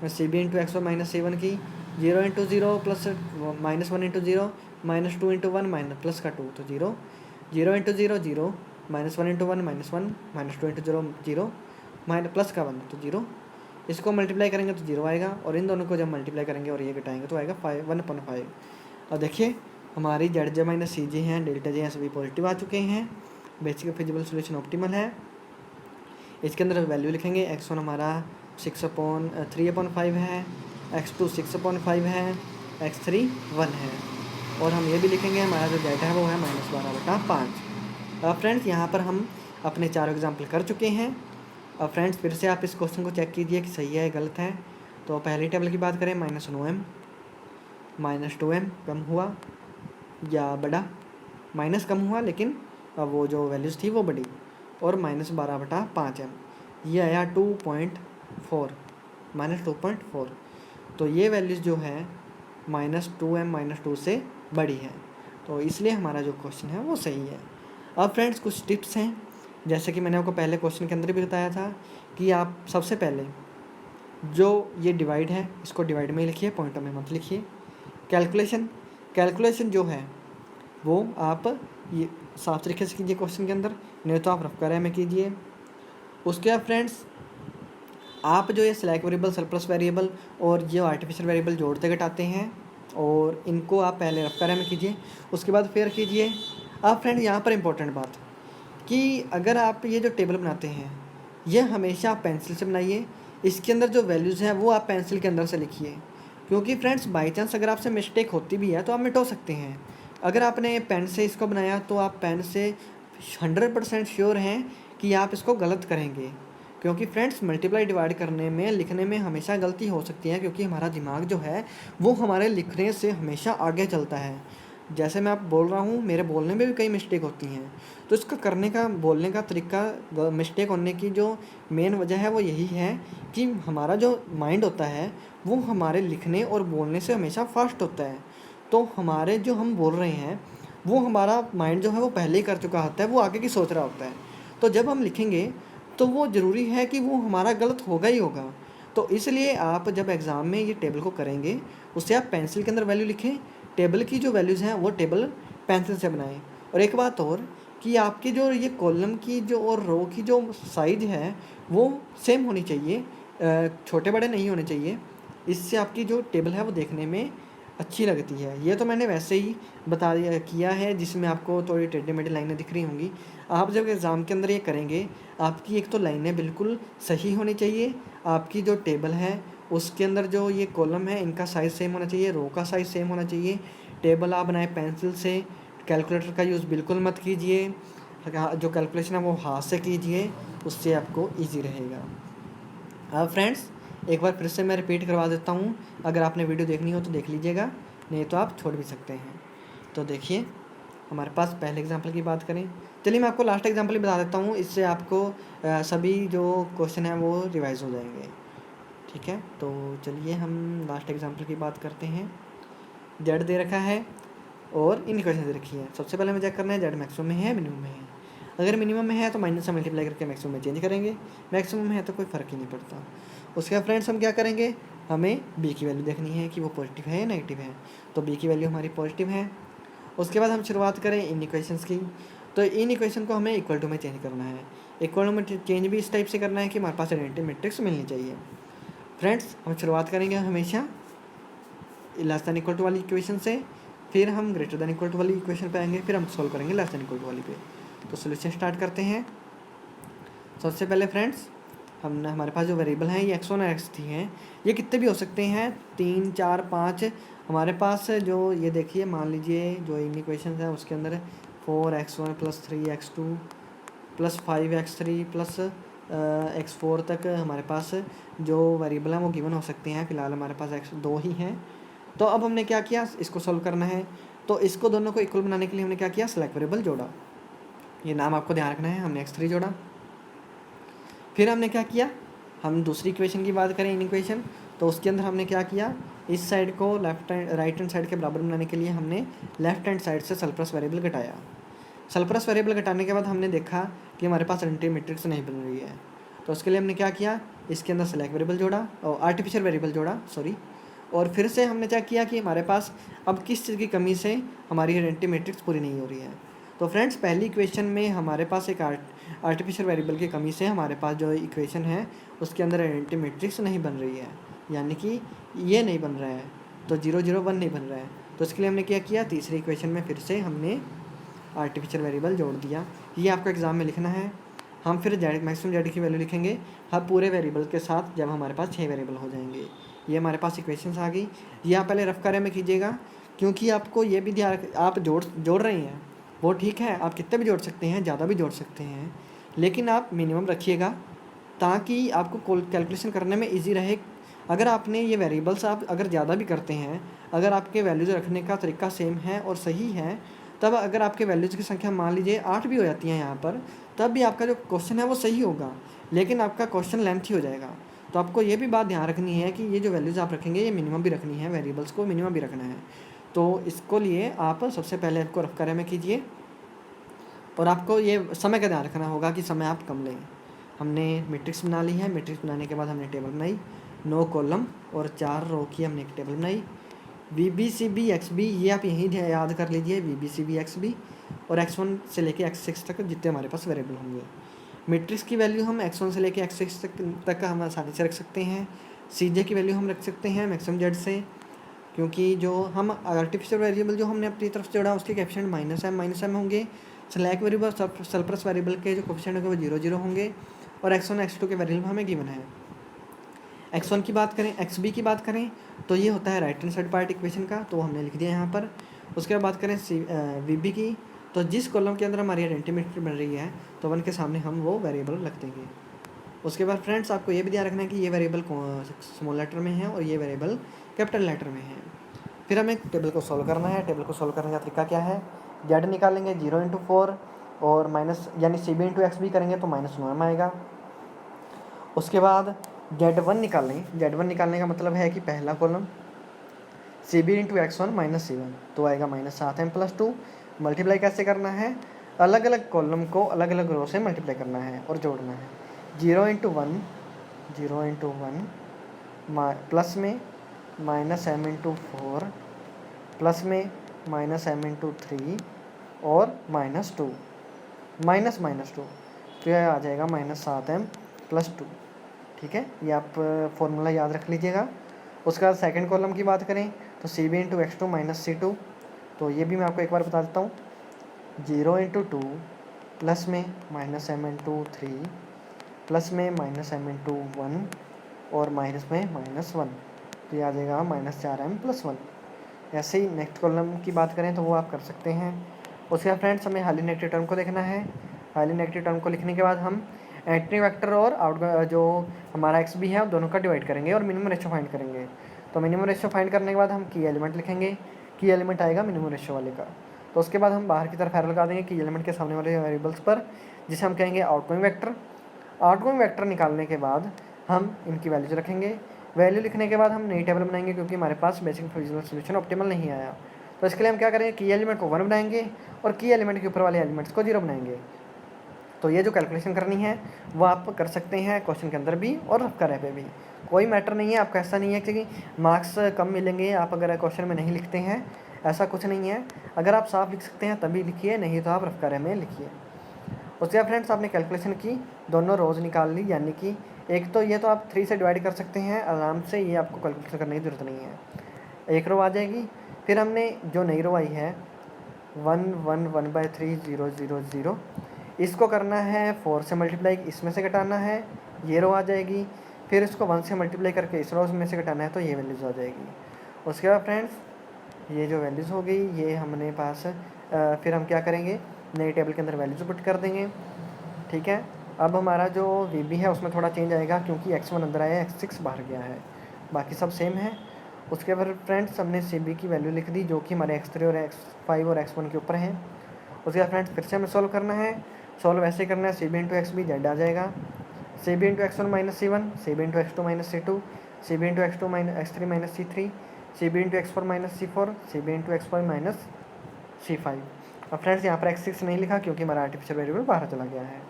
cb × x1 - c1 की, 0 × 0 प्लस -1 × 0 -2 × 1 प्लस का 2 तो 0 0 × 0 0 -1 × 1 -1 -2 × 0 0 प्लस का 1 तो 0। इसको मल्टीप्लाई करेंगे तो 0 आएगा और इन दोनों को जब मल्टीप्लाई करेंगे और ये घटाएंगे तो आएगा 1/5। अब देखिए हमारी जेड जे माइनस सी जे हैं, डेल्टा जे हैं, सभी पॉजिटिव आ चुके हैं। बेसिक फिजिबल सोल्यूशन ऑप्टिमल है। इसके अंदर वैल्यू लिखेंगे। x1 हमारा 3/5 है, x2 6/5 है, x3 1 है, और हम ये भी लिखेंगे हमारा जो डेटा है वो है -12/5। अब फ्रेंड्स यहाँ पर हम अपने 4 एग्जाम्पल कर चुके हैं। अब फ्रेंड्स फिर से आप इस क्वेश्चन को चेक कीजिए कि सही है गलत है। तो पहली टेबल की बात करें, -9m -2m कम हुआ या बढ़ा, माइनस कम हुआ लेकिन अब वो जो वैल्यूज़ थी वो बढ़ी, और -12/5m ये आया 2.4 -2.4। तो ये वैल्यूज़ जो है -2m -2 से बड़ी है, तो इसलिए हमारा जो क्वेश्चन है वो सही है। अब फ्रेंड्स कुछ टिप्स हैं, जैसे कि मैंने आपको पहले क्वेश्चन के अंदर भी बताया था कि आप सबसे पहले जो ये डिवाइड है इसको डिवाइड में लिखिए, पॉइंटों में मत लिखिए। कैलकुलेशन जो है वो आप ये साफ तरीके से कीजिए क्वेश्चन के अंदर, नहीं तो आप रफ कर में कीजिए। उसके बाद फ्रेंड्स आप जो ये स्लैक वेरिएबल, सरप्लस वेरिएबल और ये आर्टिफिशियल वेरिएबल जोड़ते घटाते हैं और इनको आप पहले रफ कर में कीजिए, उसके बाद फिर कीजिए। अब फ्रेंड यहाँ पर इम्पोर्टेंट बात कि अगर आप ये जो टेबल बनाते हैं ये हमेशा आप पेंसिल से बनाइए। इसके अंदर जो वैल्यूज़ हैं वो आप पेंसिल के अंदर से लिखिए, क्योंकि फ्रेंड्स बाई चांस अगर आपसे मिस्टेक होती भी है तो आप मिटो सकते हैं। अगर आपने पेन से इसको बनाया तो आप पेन से 100% श्योर हैं कि आप इसको गलत करेंगे, क्योंकि फ्रेंड्स मल्टीप्लाई डिवाइड करने में, लिखने में हमेशा गलती हो सकती है, क्योंकि हमारा दिमाग जो है वो हमारे लिखने से हमेशा आगे चलता है। जैसे मैं आप बोल रहा हूँ, मेरे बोलने में भी कई मिस्टेक होती हैं, तो इसका करने का, बोलने का तरीका, मिस्टेक होने की जो मेन वजह है वो यही है कि हमारा जो माइंड होता है वो हमारे लिखने और बोलने से हमेशा फास्ट होता है। तो हमारे जो हम बोल रहे हैं वो हमारा माइंड जो है वो पहले ही कर चुका होता है, वो आगे की सोच रहा होता है। तो जब हम लिखेंगे तो वो ज़रूरी है कि वो हमारा गलत होगा ही होगा। तो इसलिए आप जब एग्ज़ाम में ये टेबल को करेंगे उससे आप पेंसिल के अंदर वैल्यू लिखें, टेबल की जो वैल्यूज़ हैं वो टेबल पेंसिल से बनाएं। और एक बात और कि आपकी जो ये कॉलम की जो और रो की जो साइज़ है वो सेम होनी चाहिए, छोटे बड़े नहीं होने चाहिए। इससे आपकी जो टेबल है वो देखने में अच्छी लगती है। ये तो मैंने वैसे ही बता दिया किया है, जिसमें आपको थोड़ी टेढ़ी मेढ़ी लाइनें दिख रही होंगी। आप जब एग्ज़ाम के अंदर ये करेंगे आपकी एक तो लाइनें बिल्कुल सही होनी चाहिए, आपकी जो टेबल है उसके अंदर जो ये कॉलम है इनका साइज़ सेम होना चाहिए, रो का साइज़ सेम होना चाहिए। टेबल आप बनाए पेंसिल से, कैलकुलेटर का यूज़ बिल्कुल मत कीजिए। जो कैलकुलेशन है वो हाथ से कीजिए, उससे आपको ईजी रहेगा। अब फ्रेंड्स एक बार फिर से मैं रिपीट करवा देता हूँ, अगर आपने वीडियो देखनी हो तो देख लीजिएगा, नहीं तो आप छोड़ भी सकते हैं। तो देखिए हमारे पास पहले एग्जांपल की बात करें, चलिए मैं आपको लास्ट एग्जांपल ही बता देता हूँ, इससे आपको सभी जो क्वेश्चन हैं वो रिवाइज हो जाएंगे। ठीक है, तो चलिए हम लास्ट एग्जांपल की बात करते हैं। जेड दे रखा है और इन इक्वेशन दे रखी है। सबसे पहले हमें चेक करना है जेड मैक्सिमम में है मिनिमम में है। अगर मिनिमम में है तो माइनस से मल्टीप्लाई करके मैक्सिमम में चेंज करेंगे, मैक्सिमम में है तो कोई फ़र्क ही नहीं पड़ता। उसके बाद फ्रेंड्स हम क्या करेंगे, हमें बी की वैल्यू देखनी है कि वो पॉजिटिव है या नेगेटिव है। तो बी की वैल्यू हमारी पॉजिटिव है। उसके बाद हम शुरुआत करें इन इक्वेशंस की, तो इन इक्वेशन को हमें इक्वल टू में चेंज करना है। इक्वल टू में चेंज भी इस टाइप से करना है कि हमारे पास आइडेंटिटी मैट्रिक्स मिलनी चाहिए। फ्रेंड्स हम शुरुआत करेंगे हमेशा लेस दैन इक्वल टू वाली इक्वेशन से, फिर हम ग्रेटर दैन इक्वल टू वाली इक्वेशन पे आएंगे, फिर हम सॉल्व करेंगे लेस दैन इक्वल टू वाली पे। तो सोल्यूशन स्टार्ट करते हैं। सबसे पहले फ्रेंड्स हमने हमारे पास जो वेरिएबल हैं ये x1 और x3 हैं, ये कितने भी हो सकते हैं, 3 4 5। हमारे पास जो ये देखिए मान लीजिए जो इन इक्वेशन है उसके अंदर 4x1 + 3x2 + 5x3 + x4 तक हमारे पास जो वेरिएबल हैं वो गिवन हो सकते हैं। फिलहाल हमारे पास x2 ही हैं। तो अब हमने क्या किया, इसको सॉल्व करना है, तो इसको दोनों को इक्वल बनाने के लिए हमने क्या किया, सेलेक्ट वेरिएबल जोड़ा। ये नाम आपको ध्यान रखना है, हमने x3 जोड़ा। फिर हमने क्या किया, हम दूसरी इक्वेशन की बात करें इन इक्वेशन, तो उसके अंदर हमने क्या किया, इस साइड को राइट हैंड साइड के बराबर बनाने के लिए हमने लेफ्ट हैंड साइड से सरप्लस वेरिएबल घटाया। सरप्लस वेरिएबल घटाने के बाद हमने देखा कि हमारे पास आइडेंटिटी मैट्रिक्स नहीं बन रही है, तो उसके लिए हमने क्या किया, इसके अंदर सेलेक्ट वेरिएबल जोड़ा और आर्टिफिशियल वेरिएबल जोड़ा, सॉरी। और फिर से हमने क्या किया कि हमारे पास अब किस चीज़ की कमी से हमारी आइडेंटिटी मैट्रिक्स पूरी नहीं हो रही है। तो फ्रेंड्स पहली इक्वेशन में हमारे पास एक आर्टिफिशियल वेरिएबल की कमी से हमारे पास जो इक्वेशन है उसके अंदर आइडेंटिटी मैट्रिक्स नहीं बन रही है, यानी कि ये नहीं बन रहा है, तो 0 0 1 नहीं बन रहा है। तो इसके लिए हमने क्या किया, तीसरी इक्वेशन में फिर से हमने आर्टिफिशियल वेरिएबल जोड़ दिया। ये आपको एग्जाम में लिखना है। हम फिर जेड मैक्सिमम जेड की वैल्यू लिखेंगे हर पूरे वेरिएबल के साथ जब हमारे पास 6 वेरिएबल हो जाएंगे। ये हमारे पास इक्वेशंस आ गई। ये आप पहले रफ कार्य में कीजिएगा, क्योंकि आपको ये भी ध्यान आप जोड़ रहे हैं वो ठीक है, आप कितने भी जोड़ सकते हैं, ज़्यादा भी जोड़ सकते हैं, लेकिन आप मिनिमम रखिएगा ताकि आपको कैलकुलेशन करने में ईजी रहे। अगर आपने ये वेरिएबल्स आप अगर ज़्यादा भी करते हैं, अगर आपके वैल्यूज़ रखने का तरीका सेम है और सही है, तब अगर आपके वैल्यूज़ की संख्या मान लीजिए 8 भी हो जाती है यहाँ पर, तब भी आपका जो क्वेश्चन है वो सही होगा, लेकिन आपका क्वेश्चन लेंथी हो जाएगा। तो आपको ये भी बात ध्यान रखनी है कि ये जो वैल्यूज़ आप रखेंगे ये मिनिमम भी रखनी है, वेरिएबल्स को मिनिमम भी रखना है। तो इसको लिए आप सबसे पहले आपको रफ कार्य में कीजिए, और आपको ये समय का ध्यान रखना होगा कि समय आप कम लें। हमने मैट्रिक्स बना ली है, मैट्रिक्स बनाने के बाद हमने टेबल बनाई, 9 कॉलम और 4 रो की हमने एक टेबल बनाई। VBCB XB ये आप यहीं याद कर लीजिए, VBCB XB और x1 से लेके x6 तक जितने हमारे पास वेरिएबल होंगे। मैट्रिक्स की वैल्यू हम x1 से लेके x6 तक हम आसानी से रख सकते हैं। CJ की वैल्यू हम रख सकते हैं मैक्सिमम जेड से, क्योंकि जो हम आर्टिफिशियल वेरिएबल जो हमने अपनी तरफ से जोड़ा उसके कोएफिशिएंट -m होंगे। सेलेक्ट वेरिएबल सरप्लस वेरिएबल के जो कोएफिशिएंट होंगे वो 0 0 होंगे, और x1 x2 के वेरिएबल हमें गिवन है। x1 की बात करें, xb की बात करें, तो ये होता है right hand side part equation का, तो हमने लिख दिया यहाँ पर। उसके बाद बात करें VB की, तो जिस कॉलम के अंदर हमारी आइडेंटिटी मैट्रिक्स बन रही है तो 1 के सामने हम वो वेरिएबल रख देंगे। उसके बाद फ्रेंड्स आपको ये भी ध्यान रखना है कि ये वेरिएबल स्मॉल लेटर में है और ये वेरिएबल कैपिटल लेटर में है। फिर हमें टेबल को सॉल्व करना है। टेबल को सॉल्व करने का तरीका क्या है, जेड निकालेंगे 0 × 4 और माइनस यानी CB × XB करेंगे तो -9m आएगा। उसके बाद Z1 निकालें, Z1 निकालने का मतलब है कि पहला कॉलम CB × x1 - C1 तो आएगा -7m + 2। मल्टीप्लाई कैसे करना है, अलग अलग कॉलम को अलग अलग रो से मल्टीप्लाई करना है और जोड़ना है। 0 × 1 प्लस में -m × 4 प्लस में -m × 3 और -2 -2 तो यह आ जाएगा -7m + 2। ठीक है, ये आप फॉर्मूला याद रख लीजिएगा। उसके बाद सेकंड कॉलम की बात करें तो CB × x2 - C2, तो ये भी मैं आपको एक बार बता देता हूँ। 0 × 2 प्लस में -m × 3 प्लस में -m × 1 और माइनस में -1, तो ये आ जाएगा -4m + 1। ऐसे ही नेक्स्ट कॉलम की बात करें तो वो आप कर सकते हैं। उसके बाद फ्रेंड्स हमें हाली नेगेटिव टर्म को देखना है, हाईली नेगेटिव टर्म को लिखने के बाद हम एंट्री वेक्टर और आउट जो हमारा एक्स भी है दोनों का डिवाइड करेंगे और मिनिमम रेशियो फाइंड करेंगे। तो मिनिमम रेशियो फाइंड करने के बाद हम की एलिमेंट लिखेंगे, की एलिमेंट आएगा मिनिमम रेशियो वाले का। तो उसके बाद हम बाहर की तरफ एरो लगा देंगे की एलिमेंट के सामने वाले वेरिएबल्स पर, जिसे हम कहेंगे आउटगोइंग वेक्टर। आउटगोइंग वेक्टर निकालने के बाद हम इनकी वैल्यूज रखेंगे। वैल्यू लिखने के बाद हम नई टेबल बनाएंगे क्योंकि हमारे पास बेसिक फिजिकल सोल्यूशन ऑप्टिमल नहीं आया। तो इसके लिए हम क्या करेंगे, की एलिमेंट को 1 बनाएंगे और की एलिमेंट के ऊपर वाले एलिमेंट्स को 0 बनाएंगे। तो ये जो कैलकुलेशन करनी है वो आप कर सकते हैं क्वेश्चन के अंदर भी और रफ करे पे भी, कोई मैटर नहीं है। आपका ऐसा नहीं है कि मार्क्स कम मिलेंगे आप अगर क्वेश्चन में नहीं लिखते हैं, ऐसा कुछ नहीं है। अगर आप साफ लिख सकते हैं तभी लिखिए, नहीं तो आप रफ करे में लिखिए। उसके बाद फ्रेंड्स आपने कैलकुलेशन की, दोनों रोज़ निकाल ली, यानी कि एक तो ये तो आप 3 से डिवाइड कर सकते हैं आराम से, ये आपको कैलकुलेशन करने की ज़रूरत नहीं है। एक रो आ जाएगी। फिर हमने जो नई रो आई है 1 1 1/3 0 0 0, इसको करना है 4 से मल्टीप्लाई, इसमें से घटाना है, ये रो आ जाएगी। फिर इसको 1 से मल्टीप्लाई करके इस रो में से घटाना है, तो ये वैल्यूज़ आ जाएगी। उसके बाद फ्रेंड्स ये जो वैल्यूज़ हो गई ये हमने पास फिर हम क्या करेंगे, नई टेबल के अंदर वैल्यूज़ पुट कर देंगे। ठीक है, अब हमारा जो वी है उसमें थोड़ा चेंज आएगा क्योंकि x1 अंदर आया, x6 बाहर गया है, बाकी सब सेम है। उसके बाद फ्रेंड्स हमने CB की वैल्यू लिख दी जो कि हमारे x3 और x5 और x1 के ऊपर है। उसके बाद फ्रेंड्स फिर से हमें सॉल्व करना है। सॉल्व ऐसे करना है, CB इंटू XB जेड आ जाएगा, CB into x1 minus C1, CB into x2 minus C2, CB into x3 minus C3, CB into x4 minus C4, CB into x5 minus C5। अब friends यहाँ पर x6 नहीं लिखा क्योंकि हमारा artificial variable बाहर चला गया है।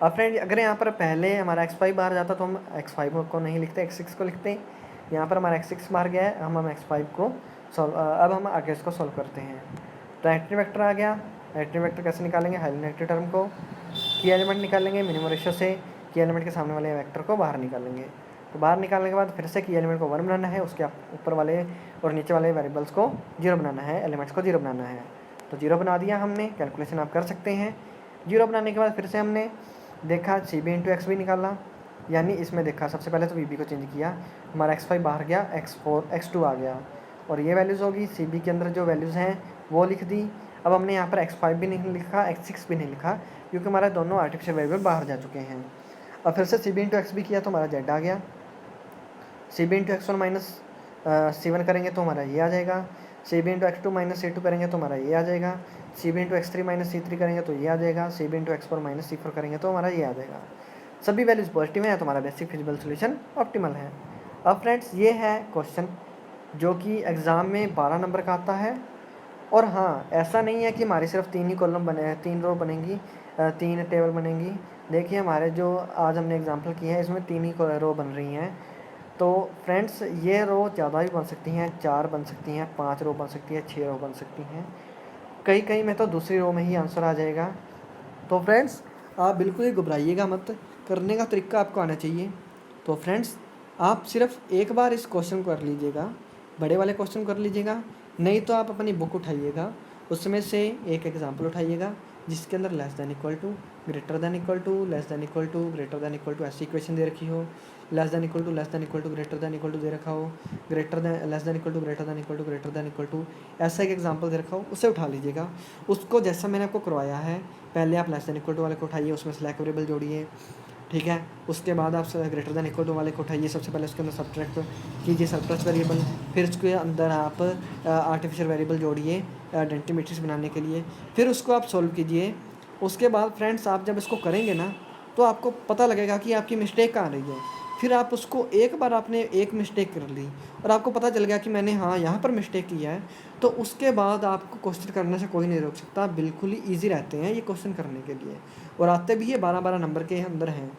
अब फ्रेंड अगर यहाँ पर पहले हमारा x5 बाहर जाता तो हम x5 को नहीं लिखते, x6 को लिखते। यहाँ पर हमारा x6 बाहर गया है, हम x5 को सॉल्व, अब हम आगे इसको सॉल्व करते हैं। तो एंट्री वेक्टर आ गया। एंट्री वेक्टर कैसे निकालेंगे, हाईली नेगेटिव टर्म को की एलिमेंट निकालेंगे मिनिमम रेशियो से, की एलिमेंट के सामने वाले वेक्टर को बाहर निकालेंगे। तो बाहर निकालने के बाद फिर से की एलिमेंट को 1 बनाना है, उसके ऊपर वाले और नीचे वाले वेरिएबल्स को 0 बनाना है, एलिमेंट्स को 0 बनाना है। तो 0 बना दिया हमने, कैलकुलेशन आप कर सकते हैं। 0 बनाने के बाद फिर से हमने देखा CB इंटू XB निकाला, यानी इसमें देखा सबसे पहले तो VB को चेंज किया, हमारा x5 बाहर गया, x4 x2 आ गया और ये वैल्यूज़ होगी। CB के अंदर जो वैल्यूज़ हैं वो लिख दी। अब हमने यहाँ पर x5 भी नहीं लिखा, x6 भी नहीं लिखा क्योंकि हमारा दोनों आर्टिफिशियल वेरिएबल बाहर जा चुके हैं। अब फिर से CB इंटू XB किया तो हमारा Z आ गया। CB into x1 minus C1 करेंगे तो हमारा ये आ जाएगा, CB into x2 minus C2 करेंगे तो हमारा ये आ जाएगा, CB into x3 minus C3 करेंगे तो ये आ जाएगा, CB into x4 minus C4 करेंगे तो हमारा ये आ जाएगा। सभी वैल्यूज़ पॉजिटिव हैं तो हमारा बेसिक फिजिबल सोल्यूशन ऑप्टिमल है। अब फ्रेंड्स ये है क्वेश्चन जो कि एग्ज़ाम में 12 नंबर का आता है। और हाँ, ऐसा नहीं है कि हमारी सिर्फ 3 ही कॉलम बने, 3 रो बनेंगी, 3 टेबल बनेंगी। देखिए हमारे जो आज हमने एग्जाम्पल की है इसमें 3 ही रो बन रही हैं। तो फ्रेंड्स ये रो ज़्यादा भी बन सकती हैं, 4 बन सकती हैं, 5 रो बन सकती है, 6 रो बन सकती हैं, कई कई में तो दूसरी रो में ही आंसर आ जाएगा। तो फ्रेंड्स आप बिल्कुल ही घबराइएगा मत, करने का तरीका आपको आना चाहिए। तो फ्रेंड्स आप सिर्फ एक बार इस क्वेश्चन को कर लीजिएगा, बड़े वाले क्वेश्चन कर लीजिएगा, नहीं तो आप अपनी बुक उठाइएगा, उसमें से एक एग्जाम्पल उठाइएगा जिसके अंदर less than equal to, greater than equal to, less than equal to, greater than equal to ऐसी इक्वेशन दे रखी हो, less than equal to, less than equal to, greater than equal to दे रखा हो, greater than less than equal to, greater than equal to, greater than equal to, ऐसा एक example दे रखा हो, उसे उठा लीजिएगा। उसको जैसा मैंने आपको करवाया है, पहले आप लेस दैन इक्वल टू वाले को उठाइए, उसमें स्लैक वेरिएबल जोड़िए, ठीक है। उसके बाद आप ग्रेटर दैन इक्वल टू वाले को उठाइए, सबसे पहले उसके अंदर सब्ट्रैक्ट कीजिए सब्ट्रैक्ट वेरिएबल, फिर उसके अंदर आप आर्टिफिशियल वेरिएबल जोड़िए आइडेंटिटी मैट्रिक्स बनाने के लिए, फिर उसको आप सॉल्व कीजिए। उसके बाद फ्रेंड्स आप जब इसको करेंगे ना तो आपको पता लगेगा कि आपकी मिस्टेक कहाँ रही है। फिर आप उसको एक बार आपने एक मिस्टेक कर ली और आपको पता चल गया कि मैंने हाँ यहाँ पर मिस्टेक किया है, तो उसके बाद आपको क्वेश्चन करने से कोई नहीं रोक सकता। बिल्कुल ही ईजी रहते हैं ये क्वेश्चन करने के लिए और आते भी ये 12-12 नंबर के अंदर हैं।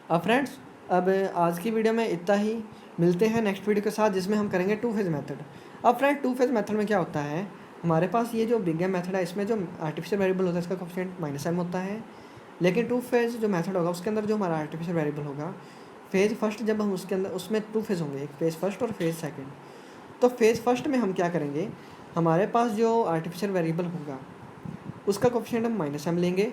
अब फ्रेंड्स अब आज की वीडियो में इतना ही, मिलते हैं नेक्स्ट वीडियो के साथ जिसमें हम करेंगे 2 फेज़ मेथड। अब फ्रेंड 2 फेज़ मेथड में क्या होता है, हमारे पास ये जो बिग गेम मेथड है इसमें जो आर्टिफिशियल वेरिएबल होता है इसका कोएफिशिएंट -m होता है, लेकिन 2 फेज़ जो मेथड होगा उसके अंदर जो हमारा आर्टिफिशियल वेरिएबल होगा, फेज़ फर्स्ट जब हम उसके अंदर उसमें 2 फेज़ होंगे, एक फेज़ फर्स्ट और फेज़ सेकंड। तो फेज़ फर्स्ट में हम क्या करेंगे, हमारे पास जो आर्टिफिशियल वेरिएबल होगा उसका कोएफिशिएंट हम -m लेंगे,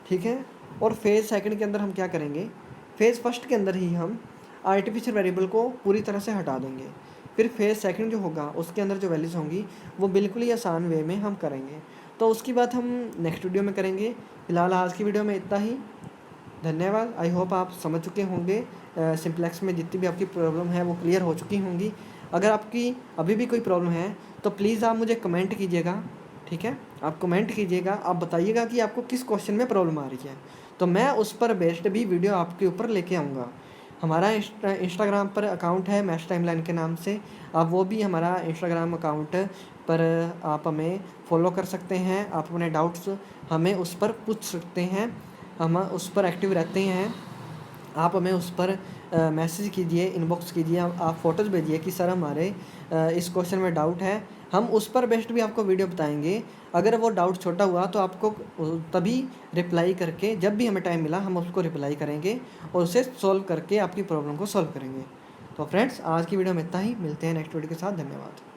ठीक है। और फेज़ सेकंड के अंदर हम क्या करेंगे, फेज़ फर्स्ट के अंदर ही हम आर्टिफिशियल वेरिएबल को पूरी तरह से हटा देंगे। फिर फेज़ सेकंड जो होगा उसके अंदर जो वैल्यूज़ होंगी वो बिल्कुल ही आसान वे में हम करेंगे। तो उसकी बात हम नेक्स्ट वीडियो में करेंगे। फिलहाल आज की वीडियो में इतना ही। धन्यवाद। आई होप आप समझ चुके होंगे, सिंप्लेक्स में जितनी भी आपकी प्रॉब्लम है वो क्लियर हो चुकी होंगी। अगर आपकी अभी भी कोई प्रॉब्लम है तो प्लीज़ आप मुझे कमेंट कीजिएगा, ठीक है। आप कमेंट कीजिएगा, आप बताइएगा कि आपको किस क्वेश्चन में प्रॉब्लम आ रही है, तो मैं उस पर बेस्ड भी वीडियो आपके ऊपर लेके आऊँगा। हमारा इंस्टाग्राम पर अकाउंट है मैथ्स टाइमलाइन के नाम से, आप वो भी हमारा इंस्टाग्राम अकाउंट पर आप हमें फॉलो कर सकते हैं। आप अपने डाउट्स हमें उस पर पूछ सकते हैं, हम उस पर एक्टिव रहते हैं। आप हमें उस पर मैसेज कीजिए, इनबॉक्स कीजिए, आप फ़ोटोज़ भेजिए कि सर हमारे इस क्वेश्चन में डाउट है। हम उस पर बेस्ट भी आपको वीडियो बताएंगे। अगर वो डाउट छोटा हुआ तो आपको तभी रिप्लाई करके, जब भी हमें टाइम मिला हम उसको रिप्लाई करेंगे और उसे सॉल्व करके आपकी प्रॉब्लम को सॉल्व करेंगे। तो फ्रेंड्स आज की वीडियो में इतना ही, मिलते हैं नेक्स्ट वीडियो के साथ। धन्यवाद।